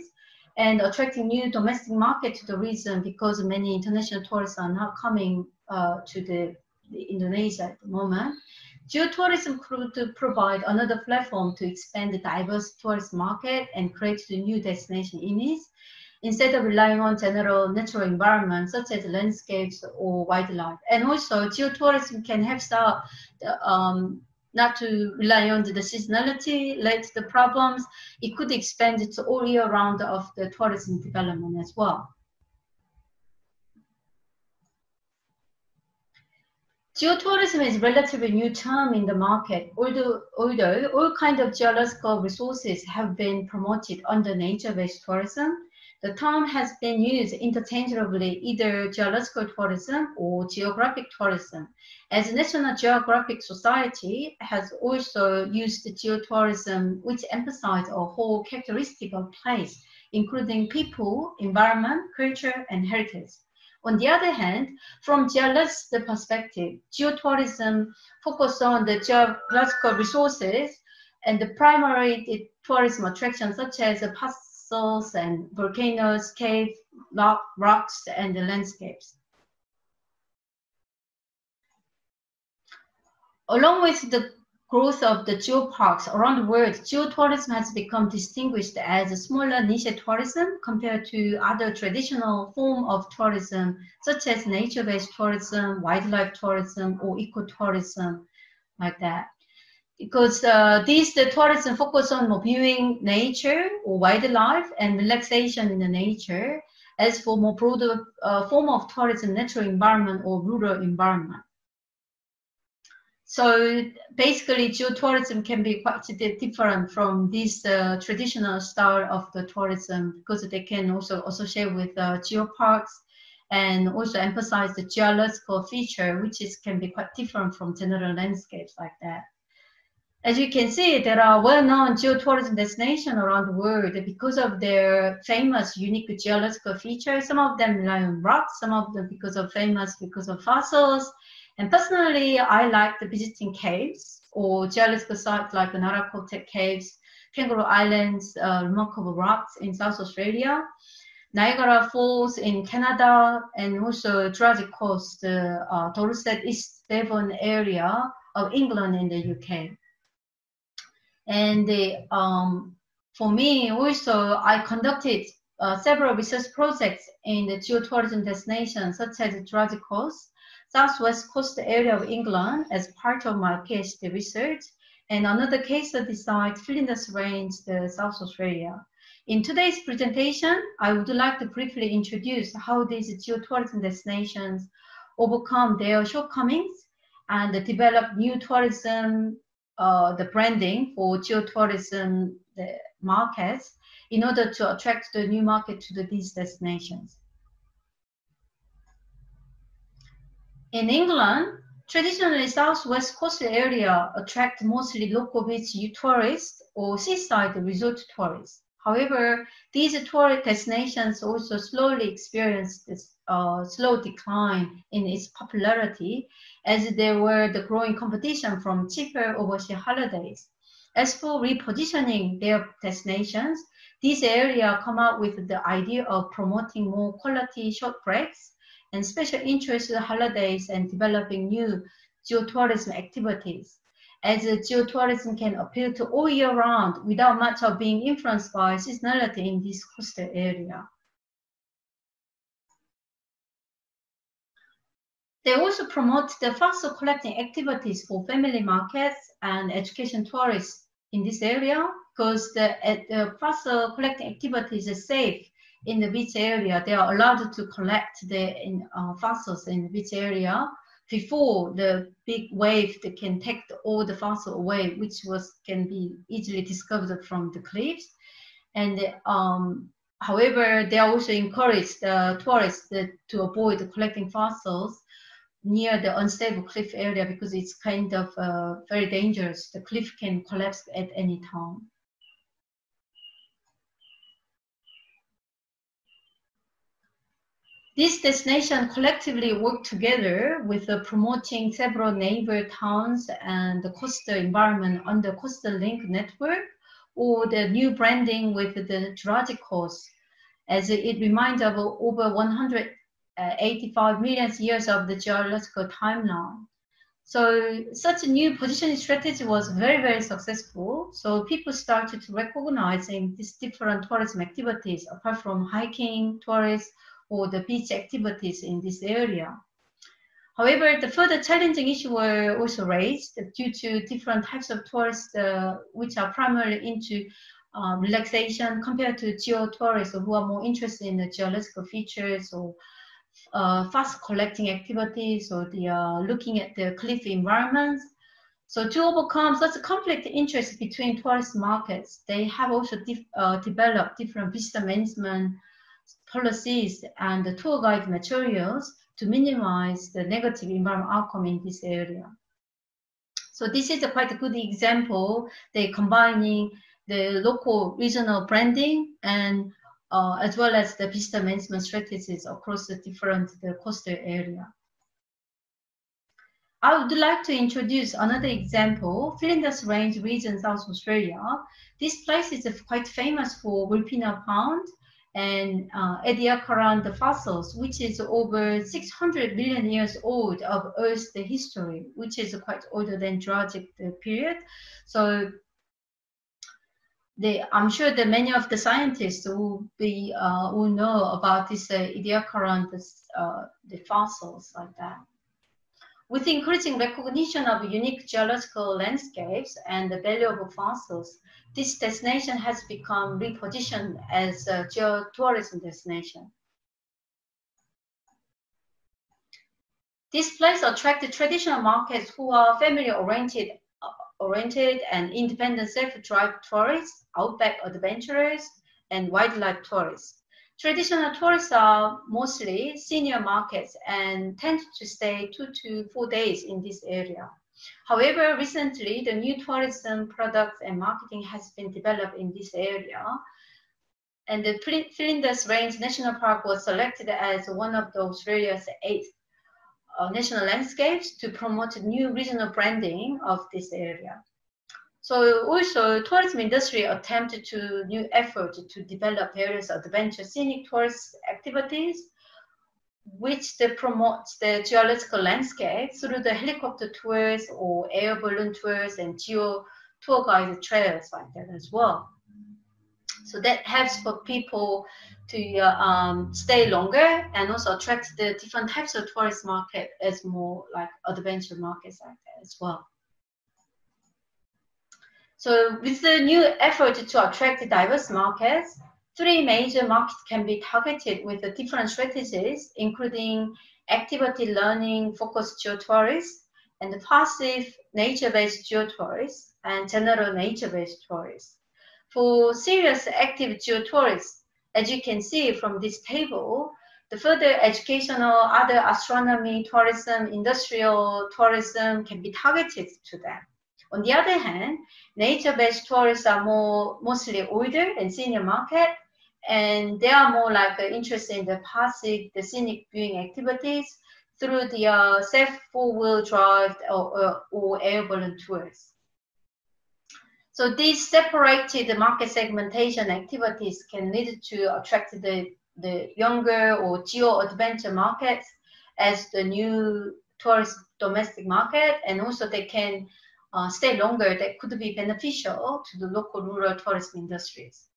and attracting new domestic market to the region, because many international tourists are not coming to the Indonesia at the moment. Geotourism could provide another platform to expand the diverse tourist market and create the new destination image, instead of relying on general natural environments such as landscapes or wildlife. And also, geotourism can help start not to rely on the seasonality, led to the problems. It could expand it all year round of the tourism development as well. Geotourism is a relatively new term in the market, although all kinds of geological resources have been promoted under nature-based tourism. The term has been used interchangeably, either geological tourism or geographic tourism, as National Geographic Society has also used geotourism, which emphasizes a whole characteristic of place, including people, environment, culture, and heritage. On the other hand, from geological perspective, geotourism focuses on the geological resources and the primary tourism attractions such as fossils and volcanoes, caves, rocks, and the landscapes. Along with the growth of the geoparks around the world, geotourism has become distinguished as a smaller niche tourism compared to other traditional forms of tourism, such as nature-based tourism, wildlife tourism, or ecotourism, like that. Because the tourism focus on viewing nature or wildlife and relaxation in the nature, as for more broader form of tourism, natural environment or rural environment. So basically, geotourism can be quite different from this traditional style of the tourism, because they can also associate with geoparks and also emphasize the geological feature, which can be quite different from general landscapes like that. As you can see, there are well-known geotourism destinations around the world because of their famous, unique geological features. Some of them rely on rocks, some of them because of fossils. And personally, I like visiting caves or geological sites like the Narakotek Caves, Kangaroo Islands, remarkable rocks in South Australia, Niagara Falls in Canada, and also Jurassic Coast, Dorset, East Devon area of England in the UK. And for me, also, I conducted several research projects in the geotourism destinations, such as Jurassic Coast, Southwest Coast area of England, as part of my PhD research, and another case study site, Flinders Range, South Australia. In today's presentation, I would like to briefly introduce how these geotourism destinations overcome their shortcomings and develop new tourism, the branding for geotourism markets in order to attract the new market to these destinations. In England, traditionally Southwest Coast area attract mostly local beach tourists or seaside resort tourists. However, these tourist destinations also slowly experienced this slow decline in its popularity, as there were the growing competition from cheaper overseas holidays. As for repositioning their destinations, these areas come up with the idea of promoting more quality short breaks and special interest holidays and developing new geotourism activities, as geotourism can appeal to all year round without much of being influenced by seasonality in this coastal area. They also promote the fossil collecting activities for family markets and education tourists in this area, because the fossil collecting activities are safe in the beach area. They are allowed to collect the fossils in the beach area before the big wave that can take all the fossil away, which can be easily discovered from the cliffs. And however, they also encourage the tourists to avoid collecting fossils near the unstable cliff area, because it's kind of very dangerous. The cliff can collapse at any time. These destinations collectively work together with promoting several neighbor towns and the coastal environment under Coastal Link Network, or the new branding with the Jurassic Coast, as it reminds of over 185 million years of the geological timeline. So such a new positioning strategy was very, very successful. So people started to recognizing these different tourism activities apart from hiking, tourists, or the beach activities in this area. However, the further challenging issues were also raised due to different types of tourists, which are primarily into relaxation compared to geotourists who are more interested in the geological features or fast collecting activities, or they are looking at the cliff environments. So to overcome such a conflict of interest between tourist markets, they have also developed different visitor management policies and the tour guide materials to minimize the negative environmental outcome in this area. So this is quite a good example. They're combining the local regional branding and as well as the visitor management strategies across the different coastal area. I would like to introduce another example, Flinders Range region, South Australia. This place is quite famous for Wilpena Pound and Ediacaran fossils, which is over 600 million years old of Earth's history, which is quite older than Jurassic period. So I'm sure that many of the scientists will know about this Ediacaran, the fossils like that. With increasing recognition of unique geological landscapes and the valuable fossils, this destination has become repositioned as a geotourism destination. This place attracts traditional markets who are family-oriented and independent self-drive tourists, outback adventurers, and wildlife tourists. Traditional tourists are mostly senior markets and tend to stay 2 to 4 days in this area. However, recently, the new tourism products and marketing has been developed in this area. And the Flinders Range National Park was selected as one of Australia's 8 national landscapes to promote new regional branding of this area. So also, tourism industry attempted to new effort to develop various adventure scenic tourist activities, which they promote the geological landscape through the helicopter tours or air balloon tours and geo tour guided trails like that as well. So that helps for people to stay longer and also attract the different types of tourist market as more like adventure markets like that as well. So with the new effort to attract diverse markets, 3 major markets can be targeted with the different strategies, including activity learning focused geotourists and the passive nature-based geotourists and general nature-based tourists. For serious active geotourists, as you can see from this table, the further educational, other astronomy, tourism, industrial tourism can be targeted to them. On the other hand, nature-based tourists are mostly older and senior market, and they are more like interested in the passive, the scenic viewing activities through the self 4-wheel drive or air balloon tours. So these separated market segmentation activities can lead to attract the younger or geo-adventure markets as the new tourist domestic market, and also they can stay longer. That could be beneficial to the local rural tourism industries.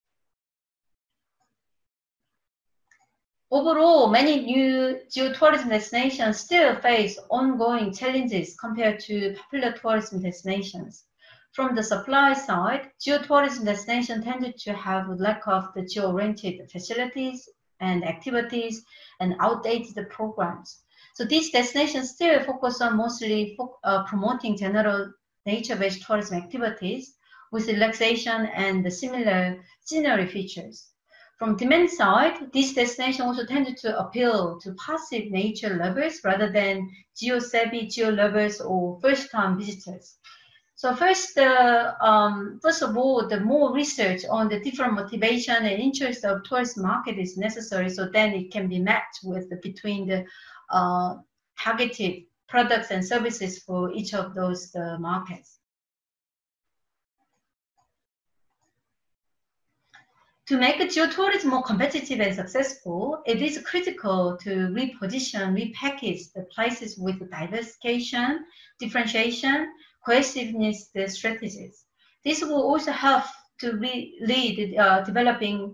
Overall, many new geotourism destinations still face ongoing challenges compared to popular tourism destinations. From the supply side, geotourism destinations tended to have a lack of the geo-oriented facilities and activities and outdated programs. So these destinations still focus on mostly promoting general nature-based tourism activities with relaxation and the similar scenery features. From demand side, these destinations also tended to appeal to passive nature lovers rather than geo-savvy geo-lovers or first-time visitors. So first of all, the more research on the different motivation and interest of tourist market is necessary, so then it can be matched with between the targeted products and services for each of those markets. To make geotourism more competitive and successful, it is critical to reposition, repackage the places with diversification, differentiation, cohesiveness strategies. This will also help to lead developing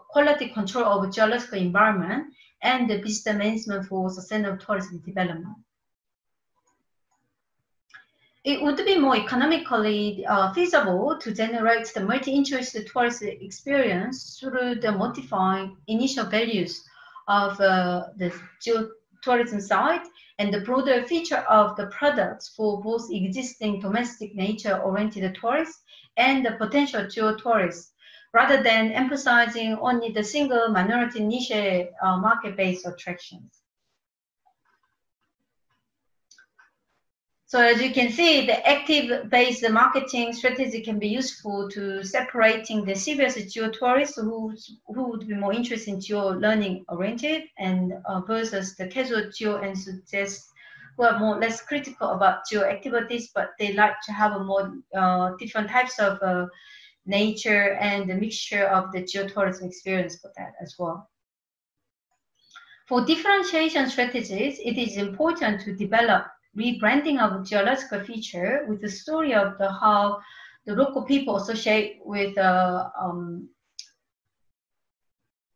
quality control of geological environment and the visitor management for sustainable tourism development. It would be more economically feasible to generate the multi-interest tourist experience through the modifying initial values of the geotourism site and the broader feature of the products for both existing domestic nature-oriented tourists and the potential geotourists, rather than emphasizing only the single minority niche market-based attractions. So as you can see, the active-based marketing strategy can be useful to separating the serious geotourists who would be more interested in geo-learning oriented and versus the casual geo-enthusiasts who are more less critical about geo-activities, but they like to have a more different types of nature and the mixture of the geotourism experience for that as well. For differentiation strategies, it is important to develop rebranding of geological feature with the story of how the local people associate with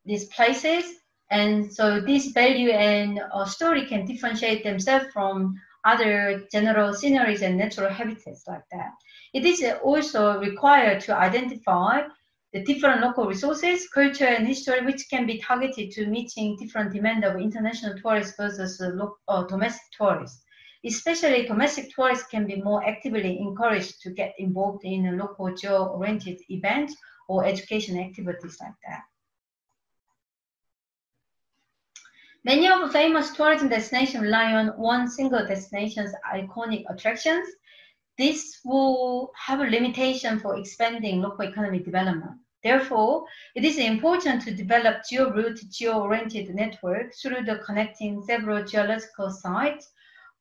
these places. And so this value and story can differentiate themselves from other general sceneries and natural habitats like that. It is also required to identify the different local resources, culture, and history, which can be targeted to meeting different demand of international tourists versus domestic tourists. Especially domestic tourists can be more actively encouraged to get involved in a local geo-oriented event or education activities like that. Many of the famous tourism destinations rely on one single destination's iconic attractions. This will have a limitation for expanding local economic development. Therefore, it is important to develop geo-route, geo-oriented networks through the connecting several geological sites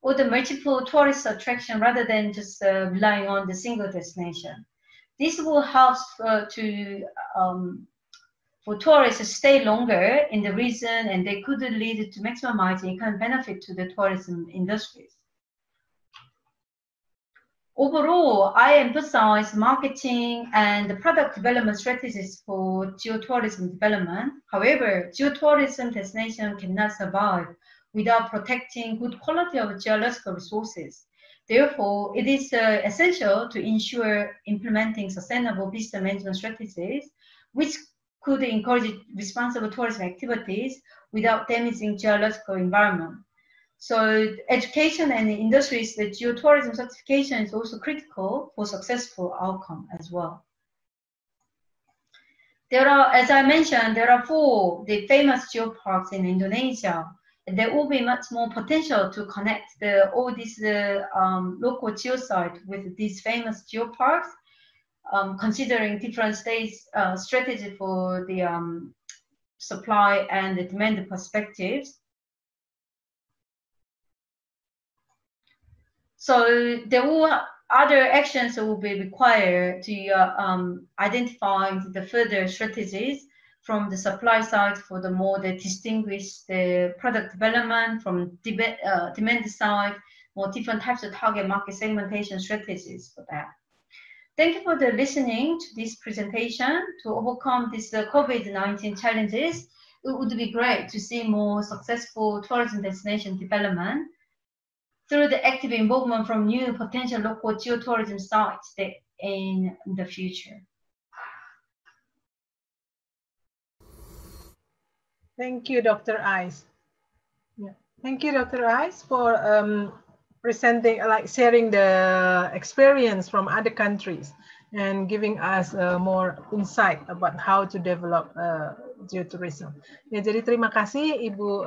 or the multiple tourist attractions rather than just relying on the single destination. This will help for tourists to stay longer in the region, and they could lead to maximizing economic benefit to the tourism industries. Overall, I emphasize marketing and the product development strategies for geotourism development. However, geotourism destination cannot survive without protecting good quality of geological resources. Therefore, it is essential to ensure implementing sustainable visitor management strategies, which could encourage responsible tourism activities without damaging geological environment. So education and industries, the geotourism certification is also critical for successful outcome as well. There are, as I mentioned, there are 4 the famous geoparks in Indonesia. There will be much more potential to connect all these local geosites with these famous geoparks, considering different states' strategy for the supply and the demand perspectives. So there will other actions that will be required to identify the further strategies from the supply side for the more distinguished product development, from demand side, more different types of target market segmentation strategies for that. Thank you for the listening to this presentation. To overcome these COVID-19 challenges, it would be great to see more successful tourism destination development through the active involvement from new potential local geotourism sites in the future. Thank you, Dr. Ais. Yeah. Thank you, Dr. Ais, for presenting, sharing the experience from other countries and giving us more insight about how to develop geotourism. Ya, jadi terima kasih Ibu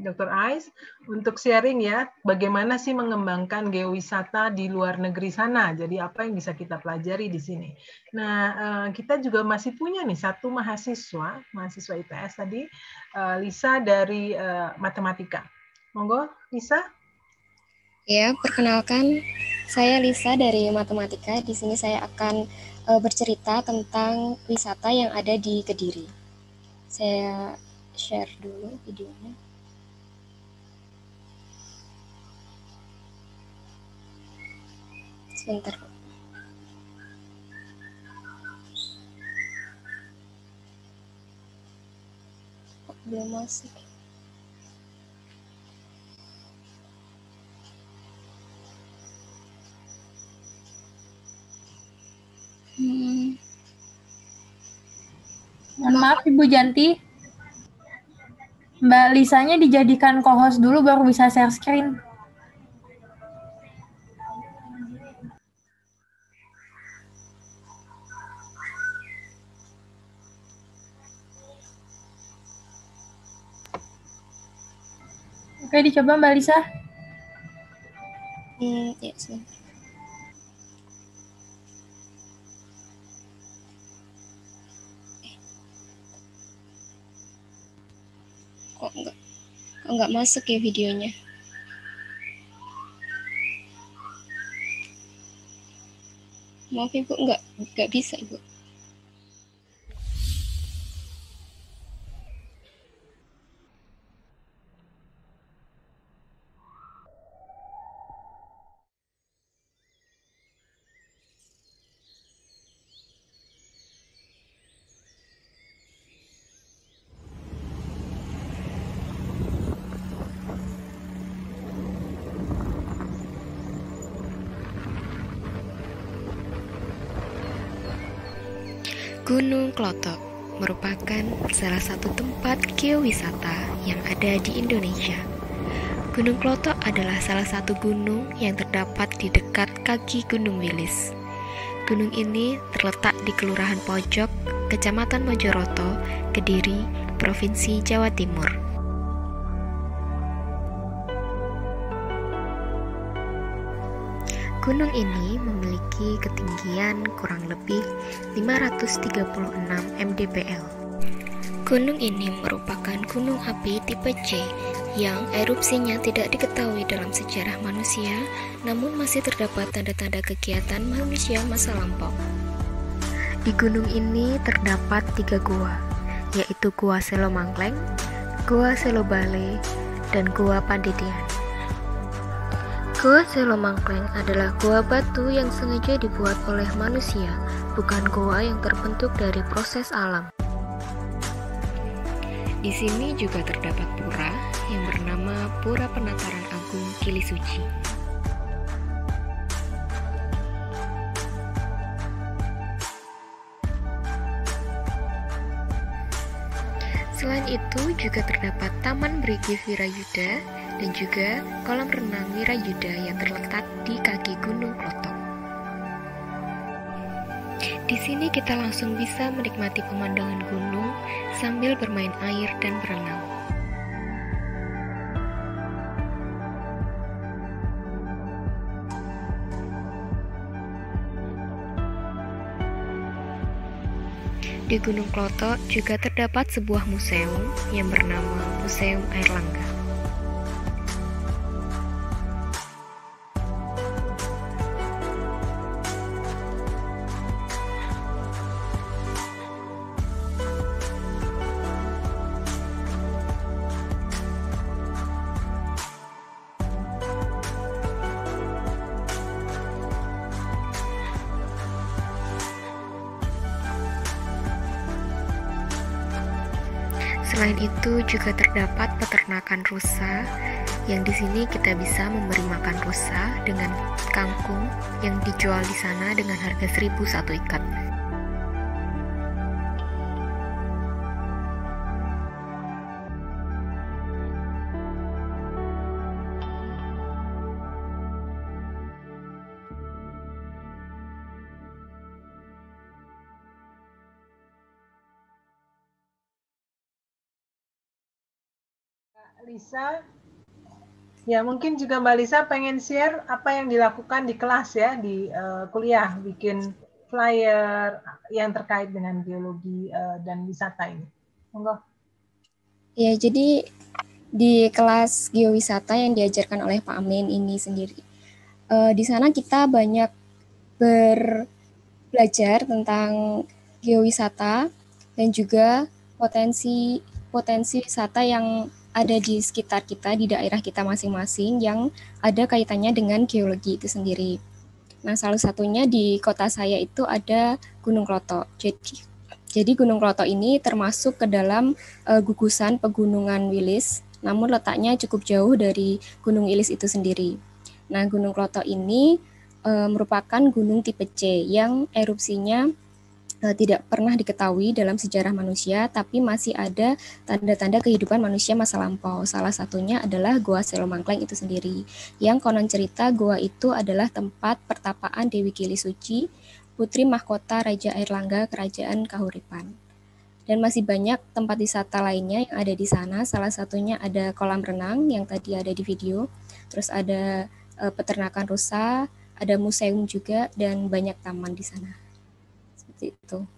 Dr. Ais untuk sharing ya, bagaimana sih mengembangkan geowisata di luar negeri sana. Jadi apa yang bisa kita pelajari di sini. Nah, kita juga masih punya nih satu mahasiswa IPS tadi, Lisa dari matematika. Monggo, Lisa. Ya, perkenalkan, saya Lisa dari matematika. Di sini saya akan bercerita tentang wisata yang ada di Kediri. Saya share dulu videonya. Sebentar. Kok belum masuk? Mohon maaf Ibu Janti, Mbak Lisanya dijadikan co-host dulu baru bisa share screen. Oke, dicoba Mbak Lisa. Ya, sebentar. Kok nggak masuk ya videonya? Maaf Ibu, nggak bisa Ibu. Gunung Klotok merupakan salah satu tempat geowisata yang ada di Indonesia. Gunung Klotok adalah salah satu gunung yang terdapat di dekat kaki Gunung Wilis. Gunung ini terletak di Kelurahan Pojok, Kecamatan Mojoroto, Kediri, Provinsi Jawa Timur. Gunung ini memiliki ketinggian kurang lebih 536 mdpl. Gunung ini merupakan gunung api tipe C yang erupsinya tidak diketahui dalam sejarah manusia, namun masih terdapat tanda-tanda kegiatan manusia masa lampau. Di gunung ini terdapat 3 gua, yaitu Gua Selo Mangkleng, Gua Selo Bale, dan Gua Panditian. Gua Selo Mangkleng adalah gua batu yang sengaja dibuat oleh manusia, bukan gua yang terbentuk dari proses alam. Di sini juga terdapat pura yang bernama Pura Penataran Agung Kili Suci. Selain itu juga terdapat Taman Brigi Wirayuda dan juga kolam renang Wirayuda yang terletak di kaki Gunung Klotok. Di sini kita langsung bisa menikmati pemandangan gunung sambil bermain air dan berenang. Di Gunung Klotok juga terdapat sebuah museum yang bernama Museum Airlangga. Selain itu juga terdapat peternakan rusa yang di sini kita bisa memberi makan rusa dengan kangkung yang dijual di sana dengan harga 1.000 satu ikat. Lisa, ya mungkin juga Mbak Lisa pengen share apa yang dilakukan di kelas ya, di kuliah, bikin flyer yang terkait dengan geologi dan wisata ini. Monggo. Ya, jadi di kelas geowisata yang diajarkan oleh Pak Amin ini sendiri, di sana kita banyak belajar tentang geowisata dan juga potensi wisata yang ada di sekitar kita, di daerah kita masing-masing yang ada kaitannya dengan geologi itu sendiri. Nah, salah satunya di kota saya itu ada Gunung Klotok. Jadi Gunung Klotok ini termasuk ke dalam gugusan pegunungan Wilis, namun letaknya cukup jauh dari Gunung Wilis itu sendiri. Nah, Gunung Klotok ini merupakan gunung tipe C yang erupsinya tidak pernah diketahui dalam sejarah manusia, tapi masih ada tanda-tanda kehidupan manusia masa lampau. Salah satunya adalah Gua Selo Mangkleng itu sendiri, yang konon cerita gua itu adalah tempat pertapaan Dewi Kili Suci, putri mahkota Raja Airlangga Kerajaan Kahuripan. Dan masih banyak tempat wisata lainnya yang ada di sana, salah satunya ada kolam renang yang tadi ada di video, terus ada peternakan rusa, ada museum juga, dan banyak taman di sana. Itu.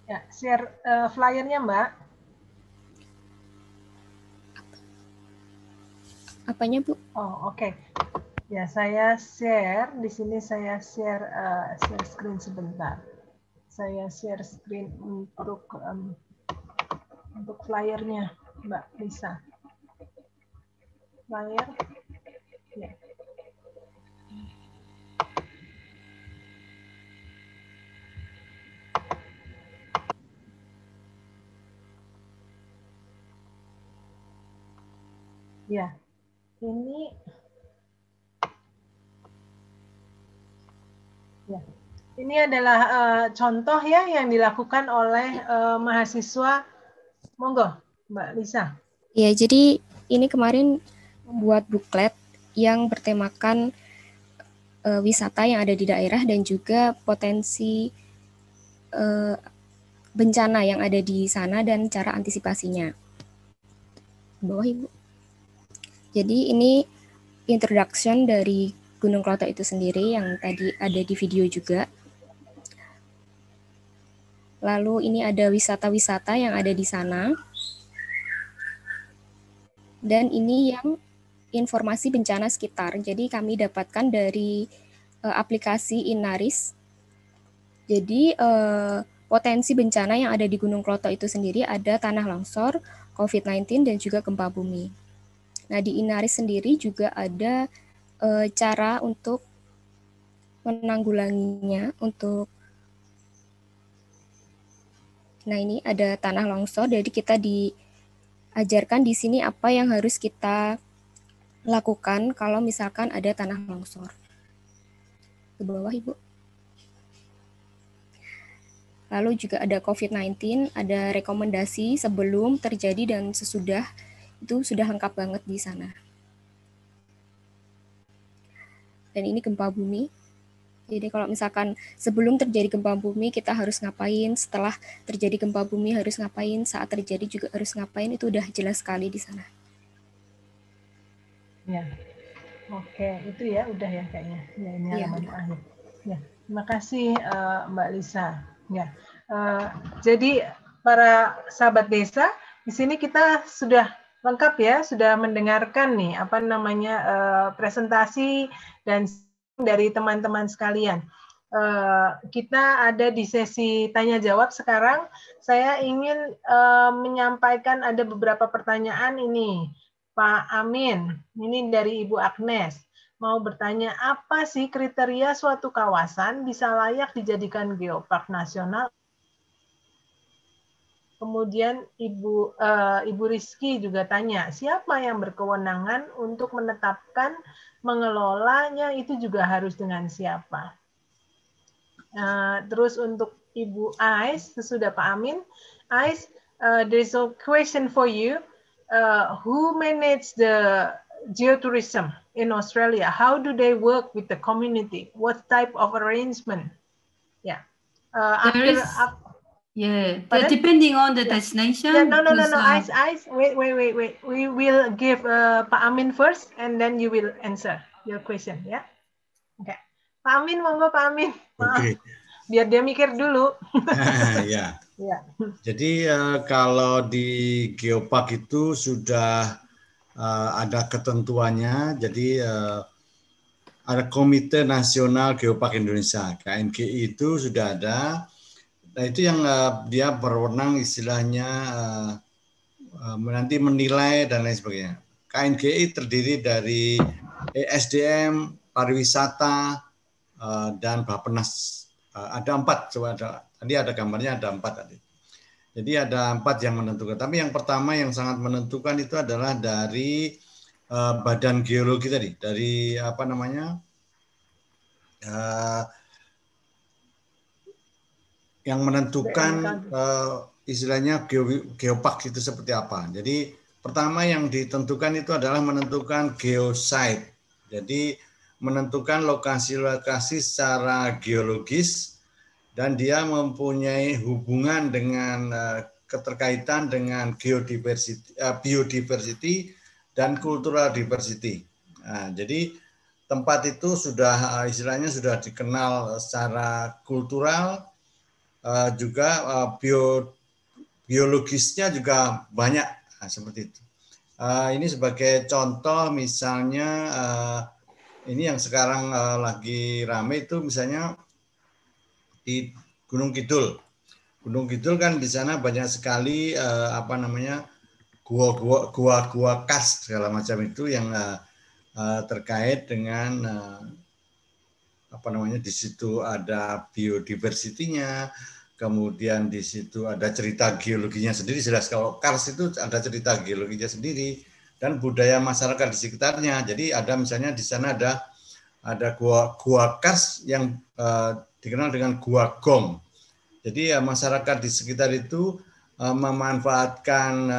Ya, share flyernya Mbak. Apanya Bu? Oh oke. Ya saya share di sini, saya share screen sebentar. Saya share screen untuk flyernya Mbak Lisa. Flyer. Ya. Ya, ini ya. ini adalah contoh ya yang dilakukan oleh mahasiswa. Monggo, Mbak Lisa. Ya, jadi ini kemarin membuat buklet yang bertemakan wisata yang ada di daerah dan juga potensi bencana yang ada di sana dan cara antisipasinya. Bawah Ibu. Jadi ini introduction dari Gunung Kloto itu sendiri yang tadi ada di video juga. Lalu ini ada wisata-wisata yang ada di sana. Dan ini yang informasi bencana sekitar. Jadi kami dapatkan dari aplikasi Inaris. Jadi potensi bencana yang ada di Gunung Kloto itu sendiri ada tanah longsor, COVID-19, dan juga gempa bumi. Nah, di Inaris sendiri juga ada cara untuk menanggulanginya. Nah, ini ada tanah longsor, jadi kita diajarkan di sini apa yang harus kita lakukan kalau misalkan ada tanah longsor. Ke bawah, Ibu. Lalu juga ada COVID-19, ada rekomendasi sebelum terjadi dan sesudah, itu sudah lengkap banget di sana. Dan ini gempa bumi. Jadi kalau misalkan sebelum terjadi gempa bumi kita harus ngapain, setelah terjadi gempa bumi harus ngapain, saat terjadi juga harus ngapain, itu udah jelas sekali di sana. Ya, oke, itu ya udah ya kayaknya. Ya, ini halaman akhir. Ya, terima kasih Mbak Lisa. Ya, jadi para sahabat desa, di sini kita sudah lengkap ya, sudah mendengarkan nih apa namanya presentasi dan dari teman-teman sekalian. Kita ada di sesi tanya jawab sekarang. Saya ingin menyampaikan ada beberapa pertanyaan ini, Pak Amin. Ini dari Ibu Agnes. Mau bertanya, apa sih kriteria suatu kawasan bisa layak dijadikan geopark nasional? Kemudian Ibu Rizky juga tanya, siapa yang berkewenangan untuk menetapkan, mengelolanya, itu juga harus dengan siapa? Terus untuk Ibu Ais, sesudah Pak Amin, Ais, there is a question for you. Who manage the geotourism in Australia? How do they work with the community? What type of arrangement? Yeah. Depending on the destination. Yeah, no. Ice. Wait. We will give Pak Amin first, and then you will answer your question. Ya. Oke. Pak Amin, monggo Pak Amin. Oke. Biar dia mikir dulu. Ya. Jadi kalau di geopark itu sudah ada ketentuannya. Jadi ada Komite Nasional Geopark Indonesia (KNGI) itu sudah ada. Nah itu yang dia berwenang istilahnya nanti menilai dan lain sebagainya. KNGI terdiri dari ESDM, pariwisata, dan Bappenas. Ada 4, coba tadi ada gambarnya, ada 4 tadi. Jadi ada 4 yang menentukan. Tapi yang pertama yang sangat menentukan itu adalah dari Badan Geologi tadi, dari apa namanya? Yang menentukan istilahnya geopark itu seperti apa. Jadi pertama yang ditentukan itu adalah menentukan geosite. Jadi menentukan lokasi-lokasi secara geologis dan dia mempunyai hubungan dengan keterkaitan dengan biodiversity dan cultural diversity. Nah, jadi tempat itu sudah istilahnya sudah dikenal secara kultural, juga biologisnya juga banyak, seperti itu. Ini sebagai contoh misalnya ini yang sekarang lagi rame itu misalnya di Gunung Kidul. Gunung Kidul kan di sana banyak sekali apa namanya gua-gua khas segala macam itu yang terkait dengan apa namanya di situ ada biodiversity-nya, kemudian di situ ada cerita geologinya sendiri. Jelas kalau Kars itu ada cerita geologinya sendiri dan budaya masyarakat di sekitarnya. Jadi ada misalnya di sana ada ada Gua Kars yang dikenal dengan Gua Gong. Jadi masyarakat di sekitar itu memanfaatkan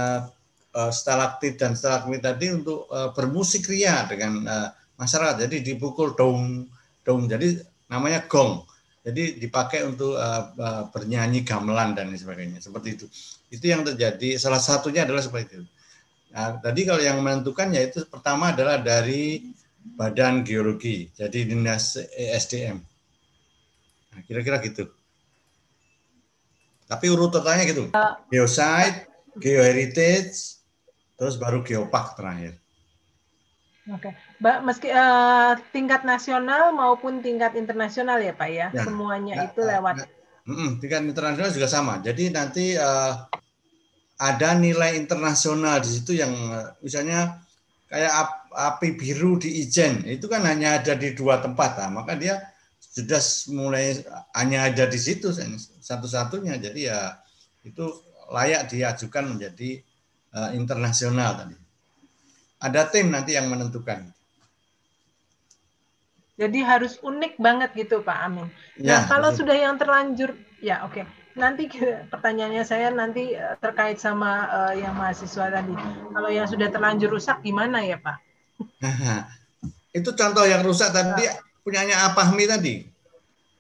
stalaktit dan stalagmit tadi untuk bermusik ria dengan masyarakat. Jadi dipukul dong, jadi namanya gong. Jadi dipakai untuk bernyanyi gamelan dan sebagainya. Seperti itu. Itu yang terjadi. Salah satunya adalah seperti itu. Nah, tadi kalau yang menentukan yaitu pertama adalah dari Badan Geologi, jadi Dinas ESDM. Nah, kira-kira gitu. Tapi urutannya gitu, geosite, geoheritage, terus baru geopark terakhir. Oke, Mbak, meski tingkat nasional maupun tingkat internasional ya Pak ya, semuanya itu lewat. Tingkat internasional juga sama. Jadi nanti ada nilai internasional di situ yang misalnya kayak api biru di Ijen, itu kan hanya ada di 2 tempat, maka dia sudah mulai hanya ada di situ satu-satunya, jadi ya itu layak diajukan menjadi internasional tadi. Ada tim nanti yang menentukan. Jadi harus unik banget gitu Pak Amin. Ya, nah kalau sudah yang terlanjur, ya oke. Nanti pertanyaannya saya nanti terkait sama yang mahasiswa tadi. Kalau yang sudah terlanjur rusak gimana ya Pak? Itu contoh yang rusak tadi. Punyanya Apahmi tadi.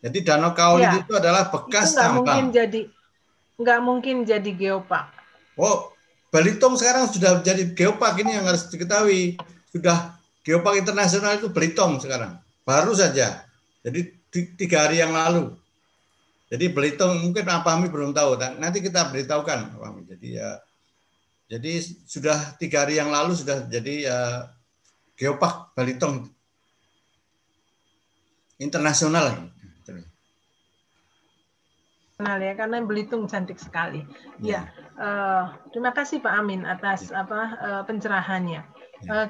Jadi Danau Kaolin itu adalah bekas tambang. Nggak mungkin jadi geopark. Oh, Belitung sekarang sudah jadi geopark, ini yang harus diketahui. Sudah geopark internasional itu Belitung sekarang. Baru saja. Jadi 3 hari yang lalu. Jadi Belitung mungkin Apahmi belum tahu. Nanti kita beritahukan. Jadi sudah 3 hari yang lalu sudah jadi geopark Belitung internasional ya, karena Belitung cantik sekali. Ya, terima kasih Pak Amin atas pencerahannya.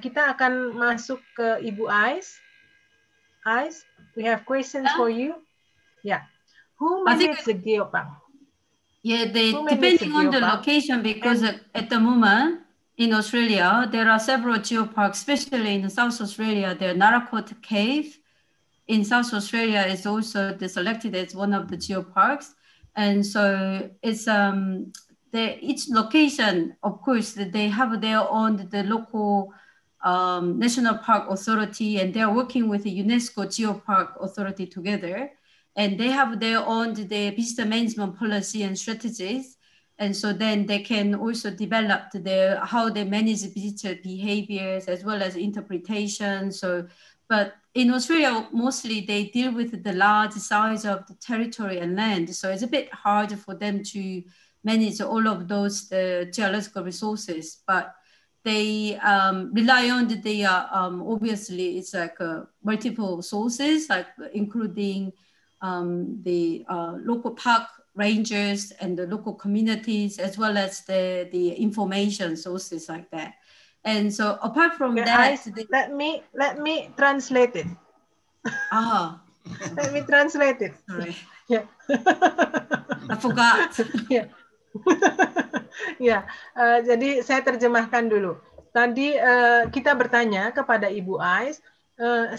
Kita akan masuk ke Ibu Ais. Ais, we have questions for you. Yeah, who manages the geopark? Yeah, depending on the location, because at the moment in Australia there are several geoparks, especially in South Australia. The Narracot Cave in South Australia is also selected as one of the geoparks. And so it's each location, of course, they have their own the local National Park Authority, and they're working with the UNESCO Geopark Authority together, and they have their own the visitor management policy and strategies. And so then they can also develop how they manage visitor behaviors as well as interpretation. But in Australia, mostly they deal with the large size of the territory and land. So it's a bit hard for them to manage all of those geological resources. But they rely on obviously it's like multiple sources, like including the local park rangers and the local communities, as well as the information sources like that. And so apart from that, let me translate it. Let me translate it. Sorry. Yeah. I forgot. Yeah. Ya, jadi saya terjemahkan dulu. Tadi kita bertanya kepada Ibu Ais,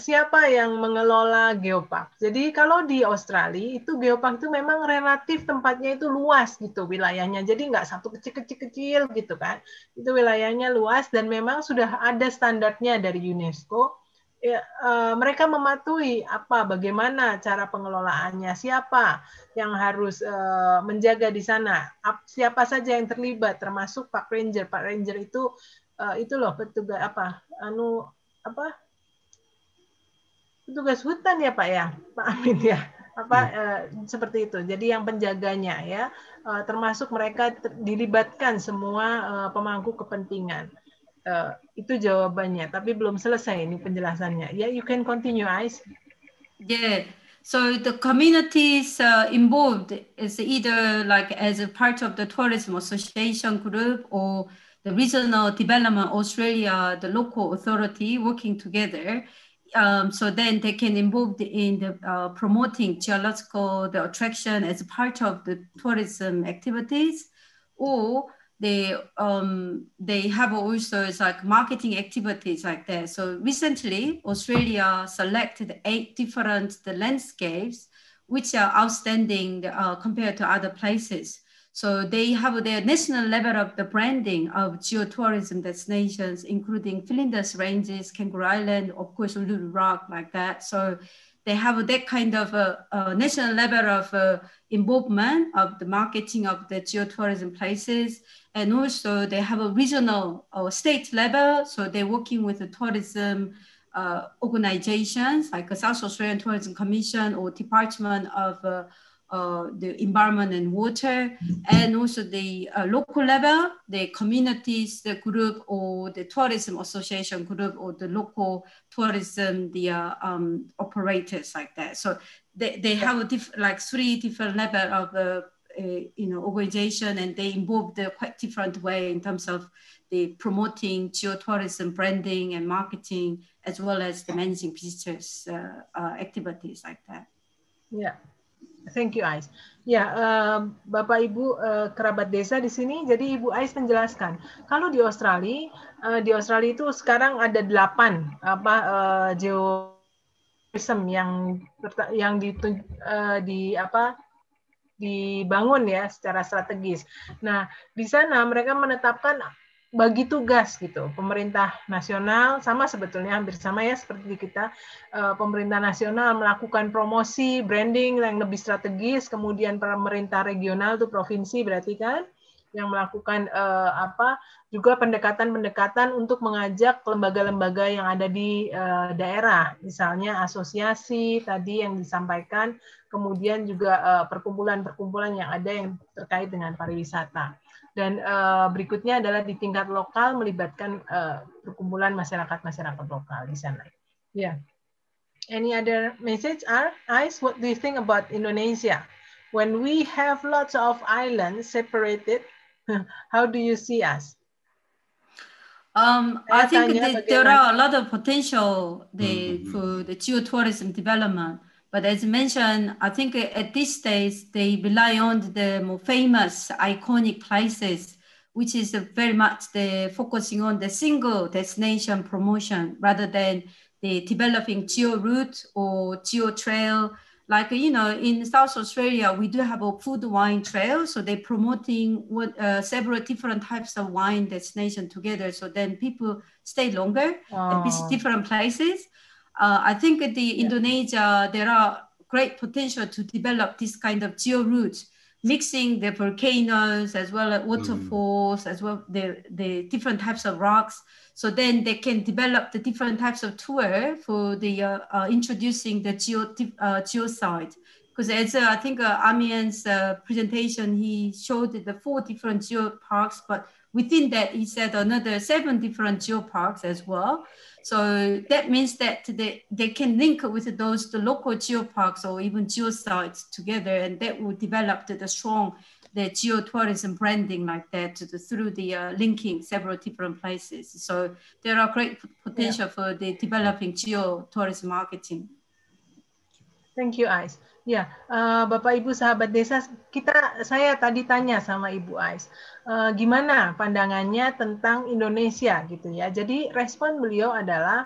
siapa yang mengelola geopark. Jadi kalau di Australia itu geopark itu memang relatif tempatnya itu luas gitu wilayahnya. Jadi nggak satu kecil-kecil gitu kan. Itu wilayahnya luas dan memang sudah ada standarnya dari UNESCO. Ya, mereka mematuhi bagaimana cara pengelolaannya, siapa yang harus menjaga di sana, siapa saja yang terlibat, termasuk Pak Ranger. Pak Ranger itu loh petugas petugas hutan ya Pak ya, Pak Amin ya, seperti itu. Jadi yang penjaganya ya, termasuk mereka dilibatkan semua pemangku kepentingan. Itu jawabannya, tapi belum selesai ini penjelasannya. Ya, you can continue, Ais. Yeah. So the communities involved is either like as a part of the tourism association group or the regional development Australia, the local authority working together. So then they can involve in the promoting geological attraction as part of the tourism activities, or they have also like marketing activities like that. So recently, Australia selected 8 different landscapes which are outstanding compared to other places. So they have their national level of the branding of geotourism destinations, including Flinders Ranges, Kangaroo Island, of course, Uluru Rock, like that. So they have that kind of a national level of involvement of the marketing of the geotourism places. And also they have a regional or state level. So they're working with the tourism organizations like the South Australian Tourism Commission or Department of the Environment and Water, and also the local level, the communities, the group, or the tourism association group, or the local tourism, the operators like that. So they have like 3 different level of organization, and they involve the quite different way in terms of the promoting geotourism branding and marketing, as well as the managing visitors activities like that. Yeah. Thank you, Ais. Ya, Bapak Ibu kerabat desa di sini. Jadi Ibu Ais menjelaskan, kalau di Australia itu sekarang ada 8 geotourism yang dibangun ya secara strategis. Nah, di sana mereka menetapkan bagi tugas gitu. Pemerintah nasional sama sebetulnya hampir sama ya seperti di kita. Pemerintah nasional melakukan promosi, branding yang lebih strategis, kemudian pemerintah regional itu provinsi berarti kan yang melakukan juga pendekatan-pendekatan untuk mengajak lembaga-lembaga yang ada di daerah, misalnya asosiasi tadi yang disampaikan, kemudian juga perkumpulan-perkumpulan yang ada yang terkait dengan pariwisata. Dan berikutnya adalah di tingkat lokal melibatkan perkumpulan masyarakat lokal di sana. Yeah. Any other message, Ais? What do you think about Indonesia? When we have lots of islands separated, how do you see us? I think there are a lot of potential for the geotourism development. But as mentioned, I think at this stage, they rely on the more famous, iconic places, which is very much focusing on the single destination promotion rather than the developing geo route or geo trail. Like, in South Australia, we do have a food wine trail. So they're promoting several different types of wine destination together. So then people stay longer and visit different places. I think Indonesia, there are great potential to develop this kind of geo routes, mixing the volcanoes as well as waterfalls, as well the different types of rocks. So then they can develop the different types of tour for the introducing the geo site. Because as I think Amien's presentation, he showed the 4 different geo parks, but within that, he said another 7 different geo parks as well. So that means that they can link with the local geoparks or even geosites together, and that will develop the geotourism branding like that through the linking several different places. So there are great potential for the developing geotourism marketing. Thank you, Ais. Ya, Bapak Ibu sahabat desa, saya tadi tanya sama Ibu Ais, gimana pandangannya tentang Indonesia gitu ya. Jadi respon beliau adalah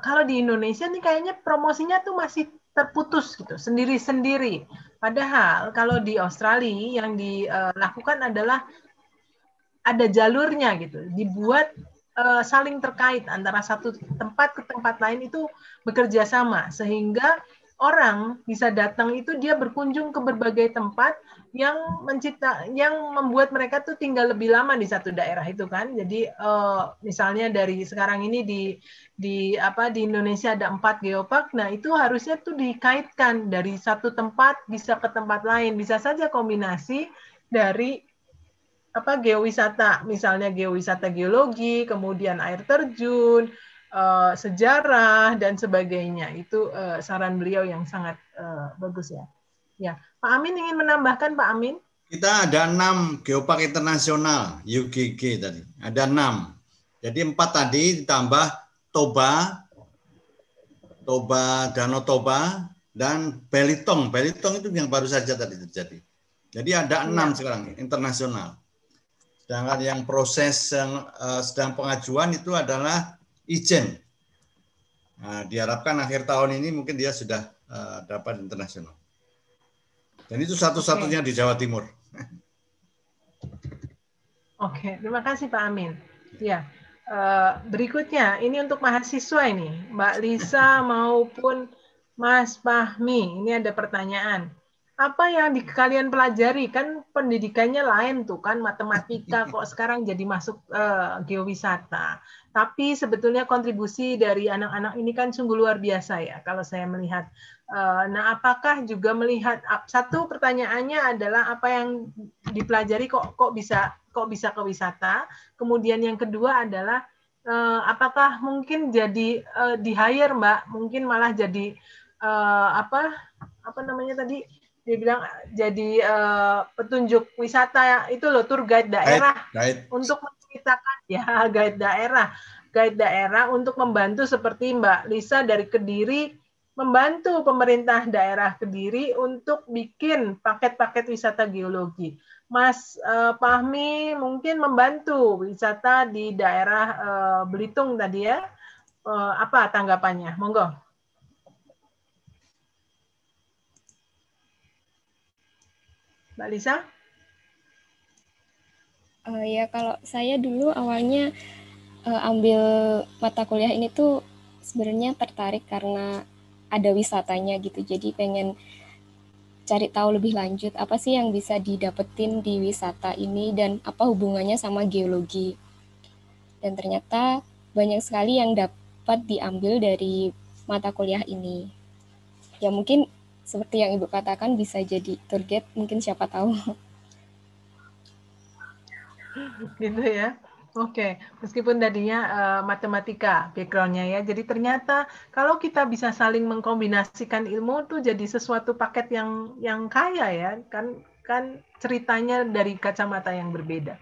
kalau di Indonesia nih kayaknya promosinya tuh masih terputus gitu, sendiri-sendiri. Padahal kalau di Australia yang dilakukan adalah ada jalurnya gitu, dibuat saling terkait antara satu tempat ke tempat lain itu bekerja sama sehingga orang bisa datang itu dia berkunjung ke berbagai tempat yang membuat mereka tuh tinggal lebih lama di satu daerah itu kan. Jadi misalnya dari sekarang ini di Indonesia ada 4 geopark, nah itu harusnya tuh dikaitkan dari satu tempat bisa ke tempat lain, bisa saja kombinasi dari geowisata, misalnya geowisata geologi, kemudian air terjun, sejarah dan sebagainya. Itu saran beliau yang sangat bagus ya. Ya, Pak Amin ingin menambahkan, Pak Amin? Kita ada 6 geopark internasional UGG tadi. Ada 6. Jadi 4 tadi ditambah Toba, Danau Toba dan Belitung. Belitung itu yang baru saja tadi terjadi. Jadi ada 6 sekarang internasional. Sedangkan yang proses yang sedang pengajuan itu adalah izin. Nah, diharapkan akhir tahun ini mungkin dia sudah dapat internasional. Dan itu satu-satunya di Jawa Timur. Oke, terima kasih Pak Amin. Ya, berikutnya ini untuk mahasiswa ini, Mbak Lisa maupun Mas Fahmi. Ini ada pertanyaan. Apa yang kalian pelajari? Kan pendidikannya lain tuh kan, matematika kok sekarang jadi masuk geowisata. Tapi sebetulnya kontribusi dari anak-anak ini kan sungguh luar biasa ya kalau saya melihat. Nah, apakah juga melihat, satu pertanyaannya adalah apa yang dipelajari kok bisa ke wisata. Kemudian yang kedua adalah apakah mungkin jadi di hire Mbak, mungkin malah jadi apa namanya tadi dia bilang jadi petunjuk wisata itu loh, tour guide daerah untuk menceritakan ya, guide daerah untuk membantu seperti Mbak Lisa dari Kediri membantu pemerintah daerah Kediri untuk bikin paket-paket wisata geologi. Mas Fahmi mungkin membantu wisata di daerah Belitung tadi ya. Apa tanggapannya? Monggo. Mbak Lisa? Ya, kalau saya dulu awalnya ambil mata kuliah ini tuh sebenarnya tertarik karena ada wisatanya gitu. Jadi pengen cari tahu lebih lanjut apa sih yang bisa didapetin di wisata ini dan apa hubungannya sama geologi. Dan ternyata banyak sekali yang dapat diambil dari mata kuliah ini. Ya mungkin seperti yang Ibu katakan bisa jadi tour guide, mungkin siapa tahu. Gitu ya. Oke, meskipun tadinya matematika background-nya ya, jadi ternyata kalau kita bisa saling mengkombinasikan ilmu tuh jadi sesuatu paket yang kaya ya, kan ceritanya dari kacamata yang berbeda.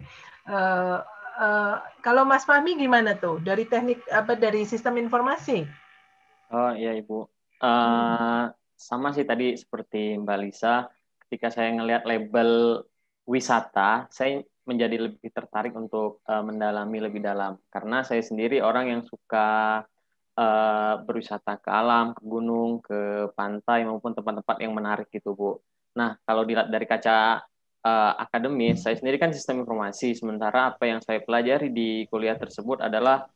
Kalau Mas Fahmi gimana tuh dari teknik dari sistem informasi? Oh iya Ibu, sama sih tadi seperti Mbak Lisa, ketika saya ngelihat label wisata, saya menjadi lebih tertarik untuk mendalami lebih dalam. Karena saya sendiri orang yang suka berwisata ke alam, ke gunung, ke pantai, maupun tempat-tempat yang menarik gitu, Bu. Nah, kalau dilihat dari kaca akademis, saya sendiri kan sistem informasi, sementara apa yang saya pelajari di kuliah tersebut adalah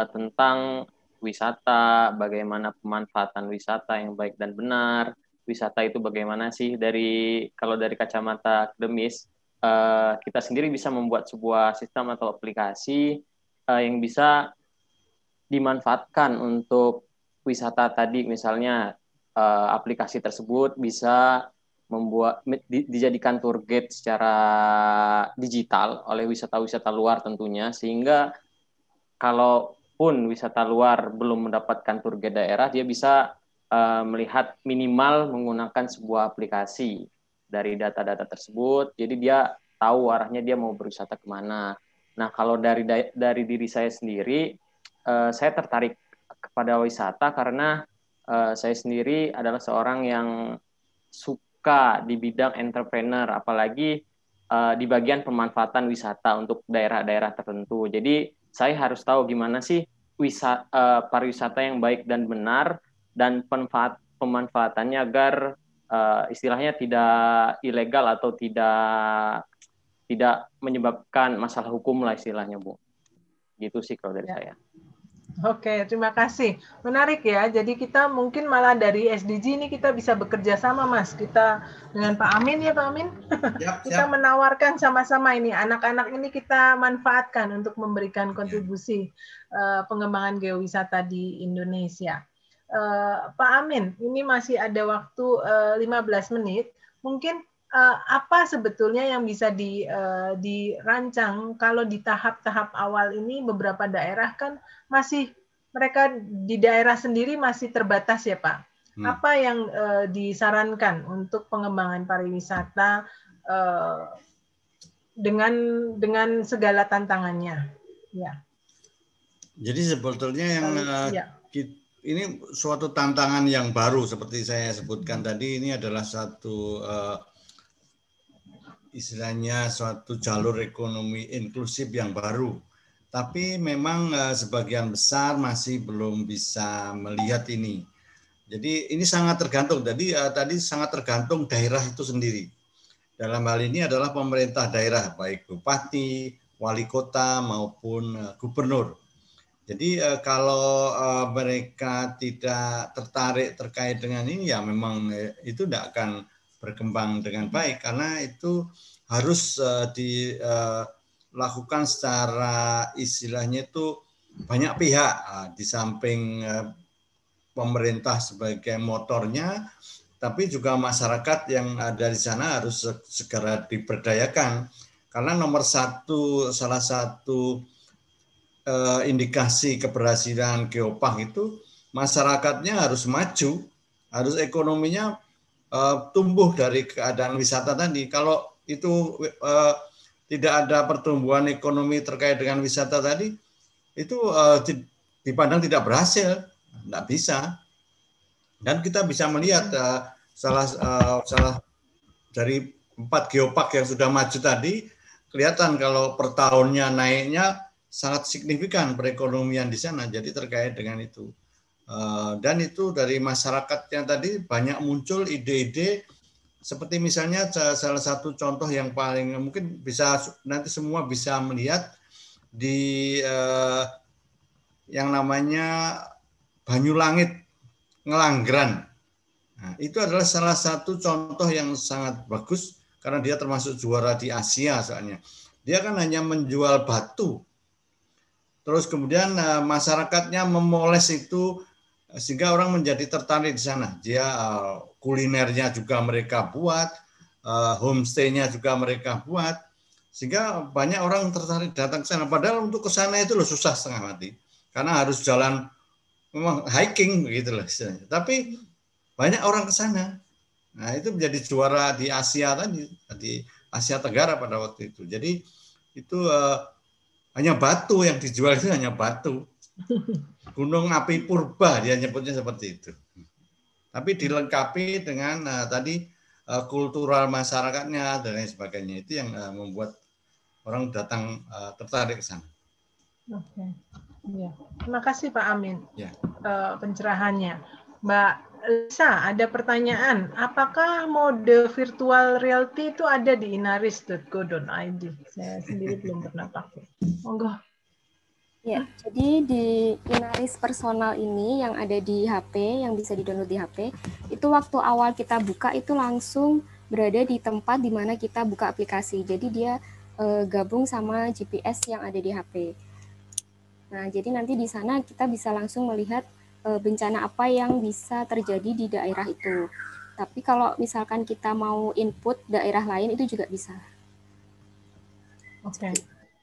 tentang wisata, bagaimana pemanfaatan wisata yang baik dan benar, wisata itu bagaimana sih kalau dari kacamata akademis, kita sendiri bisa membuat sebuah sistem atau aplikasi yang bisa dimanfaatkan untuk wisata tadi, misalnya aplikasi tersebut bisa dijadikan tour guide secara digital oleh wisata-wisata luar tentunya, sehingga kalaupun wisata luar belum mendapatkan tour guide daerah, dia bisa melihat minimal menggunakan sebuah aplikasi dari data-data tersebut, jadi dia tahu arahnya dia mau berwisata kemana. Nah, kalau dari diri saya sendiri, saya tertarik kepada wisata karena saya sendiri adalah seorang yang suka di bidang entrepreneur, apalagi di bagian pemanfaatan wisata untuk daerah-daerah tertentu. Jadi saya harus tahu gimana sih pariwisata yang baik dan benar, dan pemanfaatannya agar istilahnya tidak ilegal atau tidak menyebabkan masalah hukum lah istilahnya, Bu. Gitu sih kalau dari saya. Oke, terima kasih. Menarik ya. Jadi kita mungkin malah dari SDG ini kita bisa bekerja sama, Mas. Kita dengan Pak Amin ya, Pak Amin. Kita menawarkan sama-sama ini. Anak-anak ini kita manfaatkan untuk memberikan kontribusi pengembangan geowisata di Indonesia. Pak Amin, ini masih ada waktu 15 menit. Mungkin apa sebetulnya yang bisa dirancang kalau di tahap-tahap awal ini beberapa daerah kan masih mereka di daerah sendiri masih terbatas ya Pak. Apa yang disarankan untuk pengembangan pariwisata dengan segala tantangannya? Ya. Jadi sebetulnya yang ini suatu tantangan yang baru seperti saya sebutkan tadi, ini adalah satu istilahnya suatu jalur ekonomi inklusif yang baru. Tapi memang sebagian besar masih belum bisa melihat ini. Jadi ini sangat tergantung. Tadi sangat tergantung daerah itu sendiri. Dalam hal ini adalah pemerintah daerah, baik bupati, wali kota maupun gubernur. Jadi kalau mereka tidak tertarik terkait dengan ini, ya memang itu tidak akan berkembang dengan baik, karena itu harus dilakukan secara istilahnya itu banyak pihak, di samping pemerintah sebagai motornya, tapi juga masyarakat yang ada di sana harus segera diberdayakan, karena salah satu indikasi keberhasilan Geopark itu masyarakatnya harus maju, harus ekonominya tumbuh dari keadaan wisata tadi. Kalau itu tidak ada pertumbuhan ekonomi terkait dengan wisata tadi, itu dipandang tidak berhasil, tidak bisa. Dan kita bisa melihat salah dari 4 geopark yang sudah maju tadi, kelihatan kalau per tahunnya naiknya sangat signifikan perekonomian di sana. Jadi terkait dengan itu. Dan itu dari masyarakatnya tadi banyak muncul ide-ide, seperti misalnya salah satu contoh yang paling mungkin bisa nanti semua bisa melihat di yang namanya Banyulangit Ngelanggeran. Nah, itu adalah salah satu contoh yang sangat bagus karena dia termasuk juara di Asia soalnya. Dia kan hanya menjual batu. Terus kemudian masyarakatnya memoles itu sehingga orang menjadi tertarik di sana. Dia kulinernya juga mereka buat, homestay-nya juga mereka buat, sehingga banyak orang tertarik datang ke sana. Padahal untuk ke sana itu loh susah setengah mati, karena harus jalan memang hiking begitu loh istilahnya. Tapi banyak orang ke sana. Nah itu menjadi juara di Asia tadi, di Asia Tenggara pada waktu itu. Jadi itu hanya batu yang dijual, itu hanya batu. Gunung api purba dia nyebutnya seperti itu. Tapi dilengkapi dengan tadi kultural masyarakatnya dan lain sebagainya. Itu yang membuat orang datang tertarik ke sana. Oke. Ya. Terima kasih Pak Amin ya. Pencerahannya. Mbak Lisa, ada pertanyaan. Apakah mode virtual reality itu ada di inaris.go.id? Saya sendiri belum pernah pakai. Monggo. Ya, jadi di Inaris personal ini yang ada di HP, yang bisa di-download di HP, itu waktu awal kita buka itu langsung berada di tempat di mana kita buka aplikasi. Jadi dia gabung sama GPS yang ada di HP. Nah, jadi nanti di sana kita bisa langsung melihat bencana apa yang bisa terjadi di daerah itu. Tapi kalau misalkan kita mau input daerah lain itu juga bisa. Oke.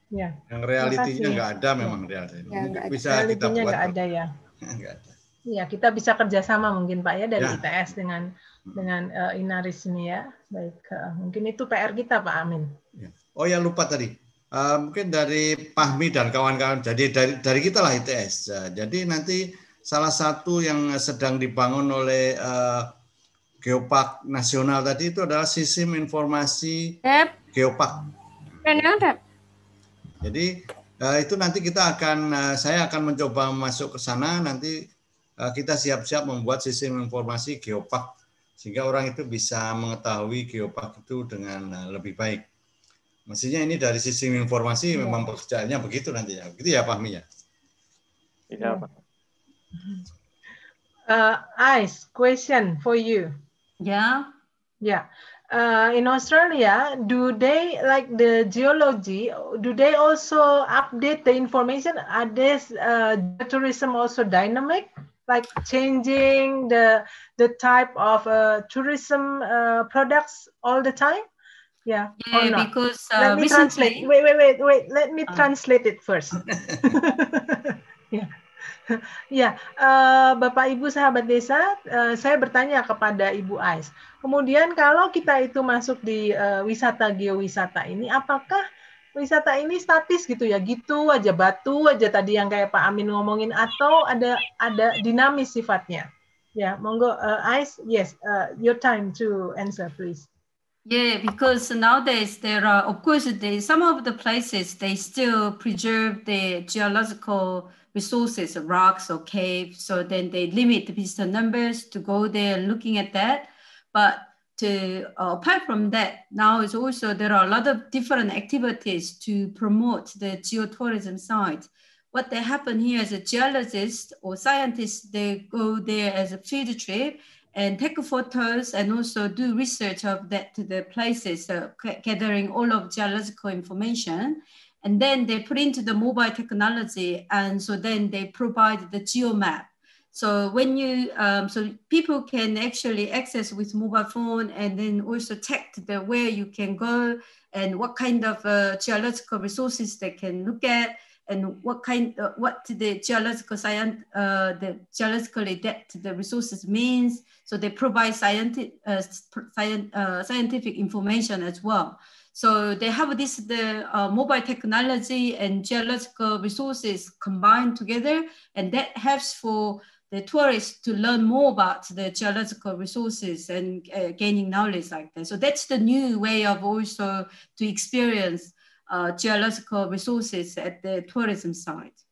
Ya. Yang realitinya nggak ada memang realitinya. Ya, mungkin bisa kita buat. Nggak ada ya. Nggak ada. Ya, kita bisa kerjasama mungkin Pak ya dari ITS dengan Inaris ini ya. Baik, mungkin itu PR kita Pak Amin. Ya. Oh ya lupa tadi. Mungkin dari Fahmi dan kawan-kawan. Jadi dari kita lah ITS. Jadi nanti salah satu yang sedang dibangun oleh Geopark Nasional tadi itu adalah sistem informasi Geopark. Jadi itu nanti saya akan mencoba masuk ke sana, nanti kita siap-siap membuat sistem informasi Geopark sehingga orang itu bisa mengetahui Geopark itu dengan lebih baik. Mestinya ini dari sistem informasi memang pekerjaannya begitu nanti ya. Begitu ya Pak Mi ya? Iya Pak. Ice, question for you. Yeah. Yeah. In Australia, do they like the geology? Do they also update the information? Are this tourism also dynamic, like changing the type of tourism products all the time? Yeah. Yeah, because let me translate. Wait. Let me translate it first. Yeah. Ya, Bapak Ibu sahabat desa, saya bertanya kepada Ibu Ais. Kemudian kalau kita itu masuk di wisata geowisata ini, apakah wisata ini statis gitu ya, gitu aja batu aja tadi yang kayak Pak Amin ngomongin, atau ada dinamis sifatnya? Ya, monggo Ais, yes, your time to answer please. Yeah, because nowadays there are, of course, some of the places they still preserve the geological resources, rocks or caves. So then they limit the visitor numbers to go there looking at that. But apart from that, now it's also there are a lot of different activities to promote the geotourism site. What they happen here as a geologist or scientist, they go there as a field trip and take photos and also do research of that to the places, gathering all of geological information. And then they put into the mobile technology. And so then they provide the geomap. So when you, so people can actually access with mobile phone and then also check where you can go and what kind of geological resources they can look at, and what the geological science, the geologically depth the resources means. So they provide scientific information as well. So they have the mobile technology and geological resources combined together, and that helps for the tourists to learn more about the geological resources and gaining knowledge like that. So that's the new way of also to experience geological resources at the tourism site.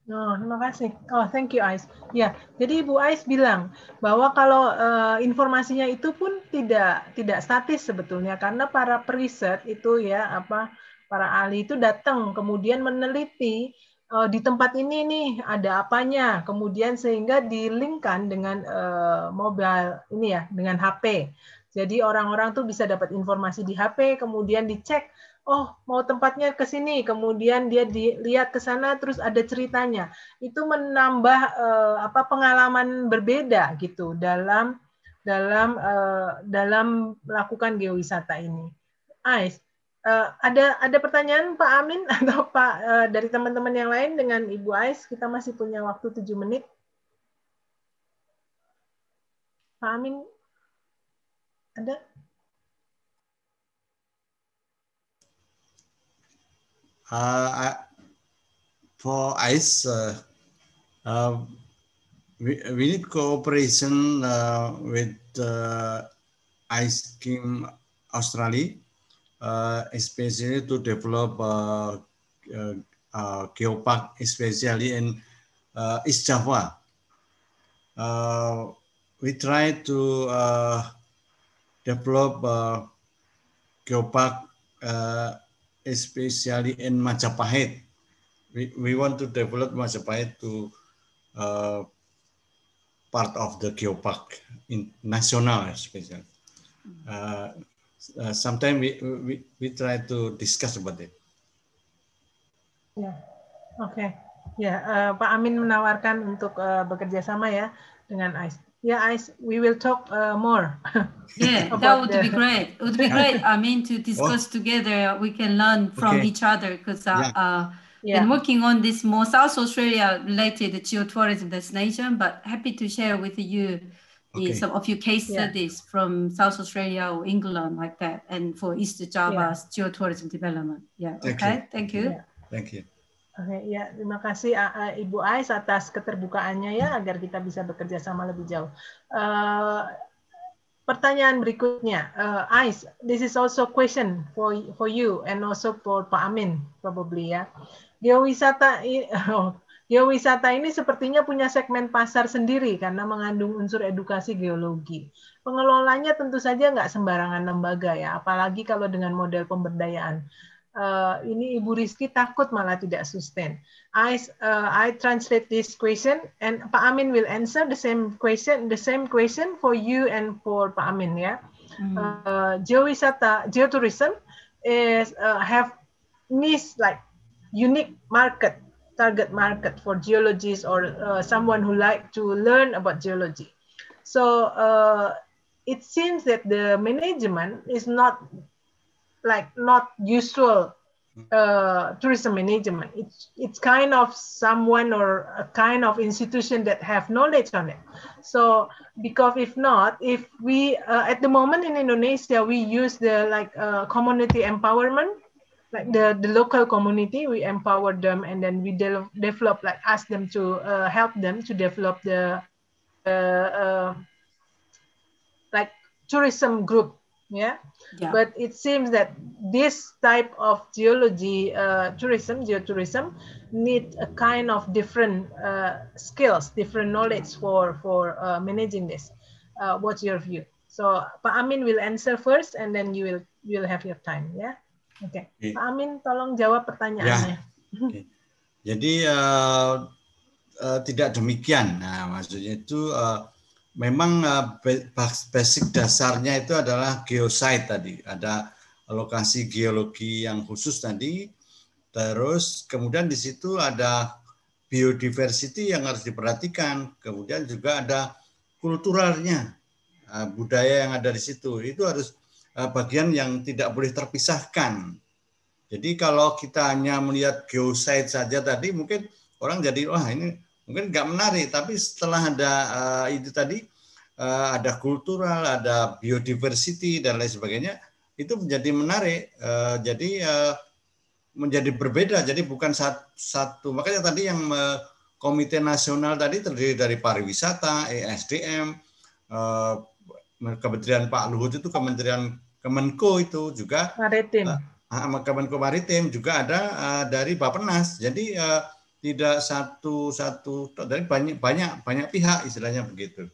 Oh, terima kasih. Oh, thank you, Ais. Ya, jadi Ibu Ais bilang bahwa kalau informasinya itu pun tidak statis sebetulnya, karena para periset itu ya para ahli itu datang kemudian meneliti di tempat ini nih ada apanya, kemudian sehingga dilingkan dengan mobile ini ya, dengan HP. Jadi orang-orang tuh bisa dapat informasi di HP, kemudian dicek, oh mau tempatnya ke sini, kemudian dia dilihat ke sana, terus ada ceritanya. Itu menambah pengalaman berbeda gitu dalam melakukan geowisata ini. Ais, ada pertanyaan Pak Amin atau Pak dari teman-teman yang lain dengan Ibu Ais? Kita masih punya waktu 7 menit. Pak Amin, ada? For ICE, we need cooperation with ICE Scheme Australia, especially to develop geopark, especially in East Java. We try to develop geopark, especially in Majapahit. We want to develop Majapahit to part of the geopark in national, especially. Sometimes we try to discuss about it. Ya, oke. Ya, Pak Amin menawarkan untuk bekerja sama ya dengan ICE. Yeah, we will talk more. Yeah, that would be great. It would be great, I mean, to discuss together. We can learn from each other because been working on this more South Australia related geotourism destination, but happy to share with you some of your case studies from South Australia or England like that, and for East Java's geotourism development. Yeah, thank you. Yeah. Thank you. Oke, ya terima kasih Ibu Ais atas keterbukaannya ya agar kita bisa bekerja sama lebih jauh. Pertanyaan berikutnya, Ais, this is also question for you and also for Pak Amin probably ya. Geowisata ini sepertinya punya segmen pasar sendiri karena mengandung unsur edukasi geologi. Pengelolanya tentu saja nggak sembarangan lembaga ya, apalagi kalau dengan model pemberdayaan. Ini Ibu Rizky takut malah tidak sustain. I translate this question and Pak Amin will answer the same question for you and for Pak Amin ya. Geotourism is have niche like unique target market for geologists or someone who like to learn about geology. So it seems that the management is not usual tourism management. It's kind of someone or a kind of institution that have knowledge on it. So because if we at the moment in Indonesia we use the community empowerment, like the local community, we empower them and then we develop ask them to help them to develop the tourism group Yeah? Yeah. But it seems that this type of geology, geotourism, need a kind of different skills, different knowledge for managing this. What's your view? So Pak Amin will answer first, and then you will have your time. Ya, Oke. Pak Amin, tolong jawab pertanyaannya. Okay. Jadi tidak demikian. Nah, maksudnya itu memang basic dasarnya itu adalah geosite tadi. Ada lokasi geologi yang khusus tadi. Terus kemudian di situ ada biodiversity yang harus diperhatikan. Kemudian juga ada kulturalnya, budaya yang ada di situ. Itu harus bagian yang tidak boleh terpisahkan. Jadi kalau kita hanya melihat geosite saja tadi, mungkin orang jadi, wah ini mungkin nggak menarik. Tapi setelah ada itu tadi, ada kultural, ada biodiversity dan lain sebagainya, itu menjadi menarik. Jadi menjadi berbeda. Jadi bukan satu. Makanya tadi yang komite nasional tadi terdiri dari pariwisata, ESDM, Kementerian Pak Luhut itu Kemenko itu juga. Maritim. Kemenko Maritim juga ada dari Bappenas. Jadi tidak satu dari banyak pihak istilahnya begitu.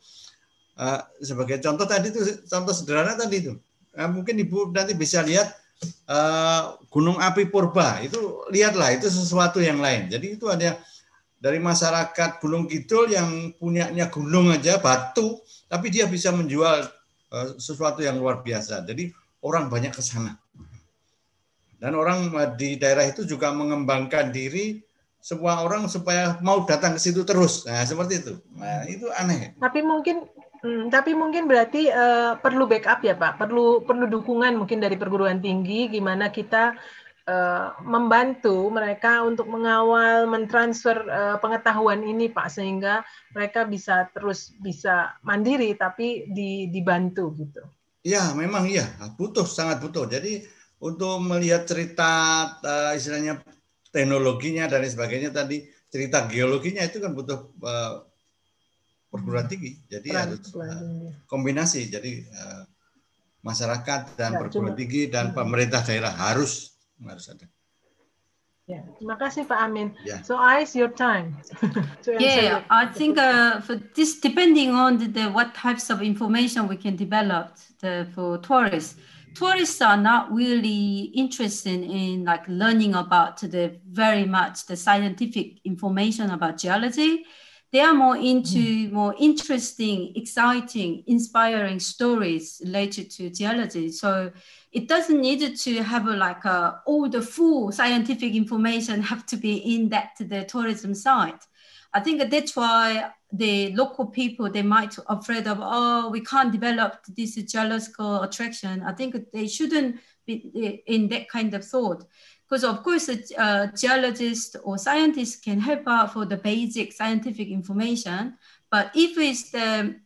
Sebagai contoh tadi itu, contoh sederhana tadi itu. Mungkin Ibu nanti bisa lihat Gunung Api Purba. Itu lihatlah, itu sesuatu yang lain. Jadi itu ada dari masyarakat Gunung Kidul yang punyanya gunung aja batu, tapi dia bisa menjual sesuatu yang luar biasa. Jadi orang banyak ke sana. Dan orang di daerah itu juga mengembangkan diri semua orang supaya mau datang ke situ terus. Nah, seperti itu. Nah, itu aneh. Tapi mungkin berarti perlu backup ya, Pak. Perlu dukungan mungkin dari perguruan tinggi, gimana kita membantu mereka untuk mengawal, mentransfer pengetahuan ini, Pak, sehingga mereka bisa mandiri tapi dibantu gitu. Ya, memang iya, sangat butuh. Jadi untuk melihat cerita istilahnya teknologinya dan sebagainya tadi, cerita geologinya itu kan butuh perguruan tinggi. Jadi harus kombinasi. Jadi masyarakat dan perguruan tinggi dan pemerintah daerah harus ada. Yeah. Terima kasih Pak Amin. Yeah. So Ais, your time. Yeah, I think for this, depending on what types of information we can develop for tourists. Tourists are not really interested in like learning about very much the scientific information about geology. They are more into more interesting, exciting, inspiring stories related to geology. So it doesn't need to have all the full scientific information have to be in the tourism site. I think that's why the local people, they might be afraid of, we can't develop this geological attraction. I think they shouldn't be in that kind of thought. Because of course, a geologist or scientist can help out for the basic scientific information. But if it's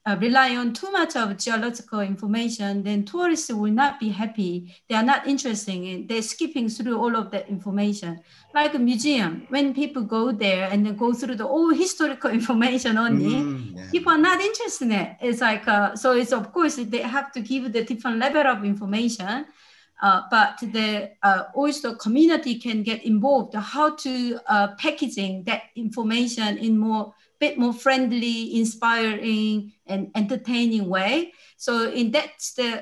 rely on too much of geological information, then tourists will not be happy. They are not interested in. They're skipping through all of that information. Like a museum, when people go there and then go through the all historical information only, people are not interested in it. It's like so. It's of course they have to give the different level of information. But also community can get involved how to packaging that information in bit more friendly, inspiring, and entertaining way. So in that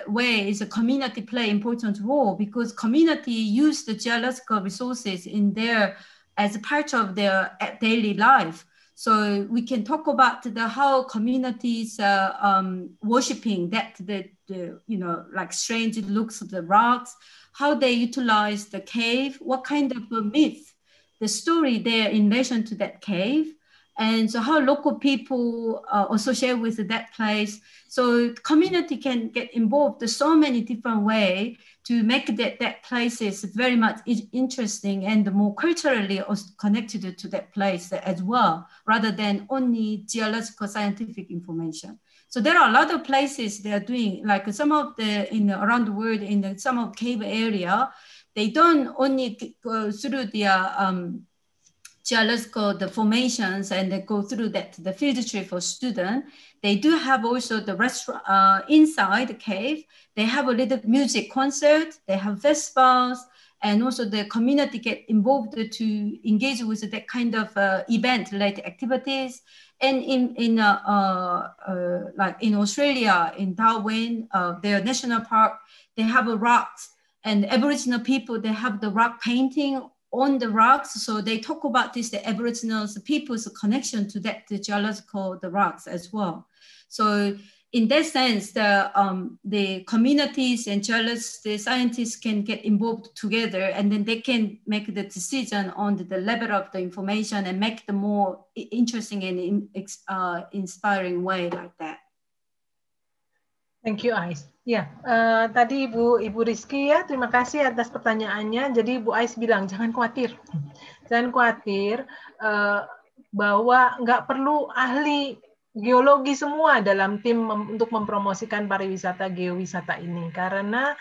way, is a community play important role because community use the geological resources in as a part of their daily life. So we can talk about how communities worshiping like strange looks of the rocks, how they utilize the cave, what kind of a myth, the story there in relation to that cave. And so how local people associate with that place. So community can get involved in so many different ways to make that places very much interesting and more culturally connected to that place as well, rather than only geological scientific information. So there are a lot of places they are doing, like some of around the world in some of cave area, they don't only go through the geological the formations and they go through that the field trip for students. They do have also the restaurant inside the cave. They have a little music concert. They have festivals, and also the community get involved to engage with that kind of event-related activities. And like in Australia, in Darwin, their national park, they have a rocks, and Aboriginal people, they have the rock painting on the rocks. So they talk about this, the Aboriginal people's connection to that, the geological, the rocks as well. So in that sense, the communities and geologists, the scientists can get involved together, and then they can make the decision on the level of the information and make the more interesting and inspiring way like that. Thank you, Ais. Ya, tadi Ibu Rizky ya, terima kasih atas pertanyaannya. Jadi Ibu Ais bilang jangan khawatir bahwa nggak perlu ahli geologi semua dalam tim untuk mempromosikan pariwisata geowisata ini, karena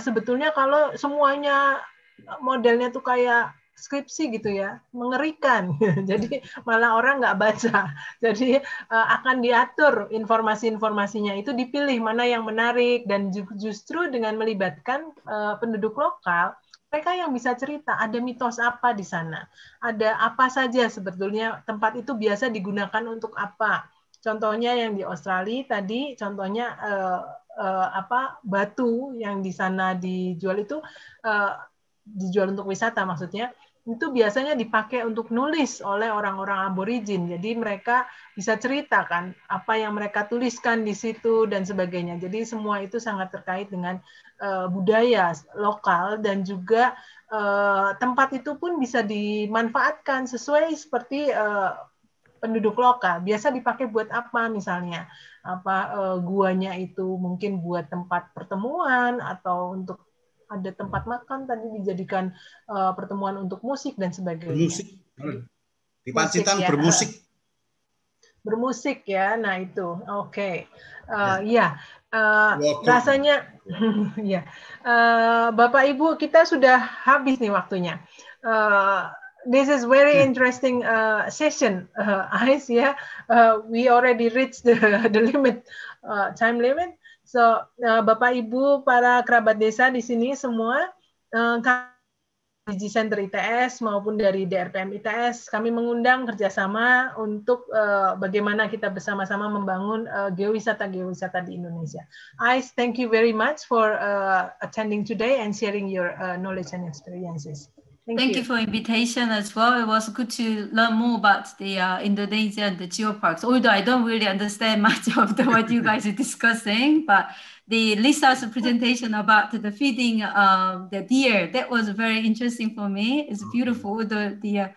sebetulnya kalau semuanya modelnya tuh kayak skripsi gitu ya, mengerikan. Jadi malah orang nggak baca. Jadi akan diatur informasi-informasinya, itu dipilih mana yang menarik, dan justru dengan melibatkan penduduk lokal, mereka yang bisa cerita ada mitos apa di sana, ada apa saja sebetulnya tempat itu biasa digunakan untuk apa. Contohnya yang di Australia tadi, contohnya batu yang di sana dijual itu dijual untuk wisata maksudnya, itu biasanya dipakai untuk nulis oleh orang-orang aborigin. Jadi mereka bisa ceritakan apa yang mereka tuliskan di situ dan sebagainya. Jadi semua itu sangat terkait dengan budaya lokal, dan juga tempat itu pun bisa dimanfaatkan sesuai seperti penduduk lokal. Biasa dipakai buat apa misalnya? Guanya itu mungkin buat tempat pertemuan, atau untuk ada tempat makan tadi dijadikan pertemuan untuk musik dan sebagainya. Bermusik. Di Pacitan ya. Bermusik ya. Nah itu. Oke. Ya. Rasanya ya. Bapak Ibu, kita sudah habis nih waktunya. This is very interesting session, Ais ya. We already reached the limit, time limit. So, Bapak Ibu, para kerabat desa di sini semua, di Center ITS maupun dari DRPM ITS, kami mengundang kerjasama untuk bagaimana kita bersama-sama membangun geowisata di Indonesia. Ais, thank you very much for attending today and sharing your knowledge and experiences. Thank you for invitation as well. It was good to learn more about the Indonesia and the geoparks. Although I don't really understand much of what you guys are discussing, but the Lisa's presentation about the feeding the deer, that was very interesting for me. It's beautiful. The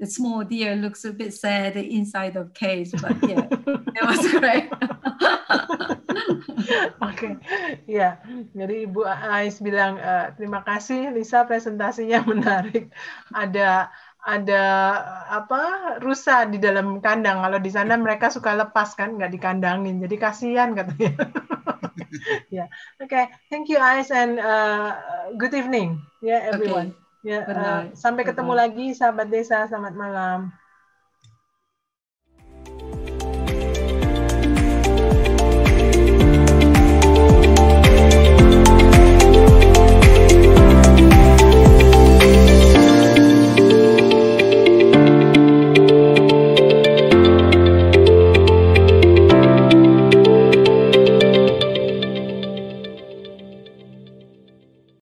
small deer looks a bit sad inside of caves, but yeah, it was great. Oke, ya. Jadi Ibu Ais bilang terima kasih Lisa, presentasinya menarik. Ada rusa di dalam kandang. Kalau di sana mereka suka lepas kan, nggak dikandangin. Jadi kasihan katanya. Ya, oke. Thank you Ais, and good evening, ya everyone. Ya, sampai ketemu lagi sahabat desa. Selamat malam.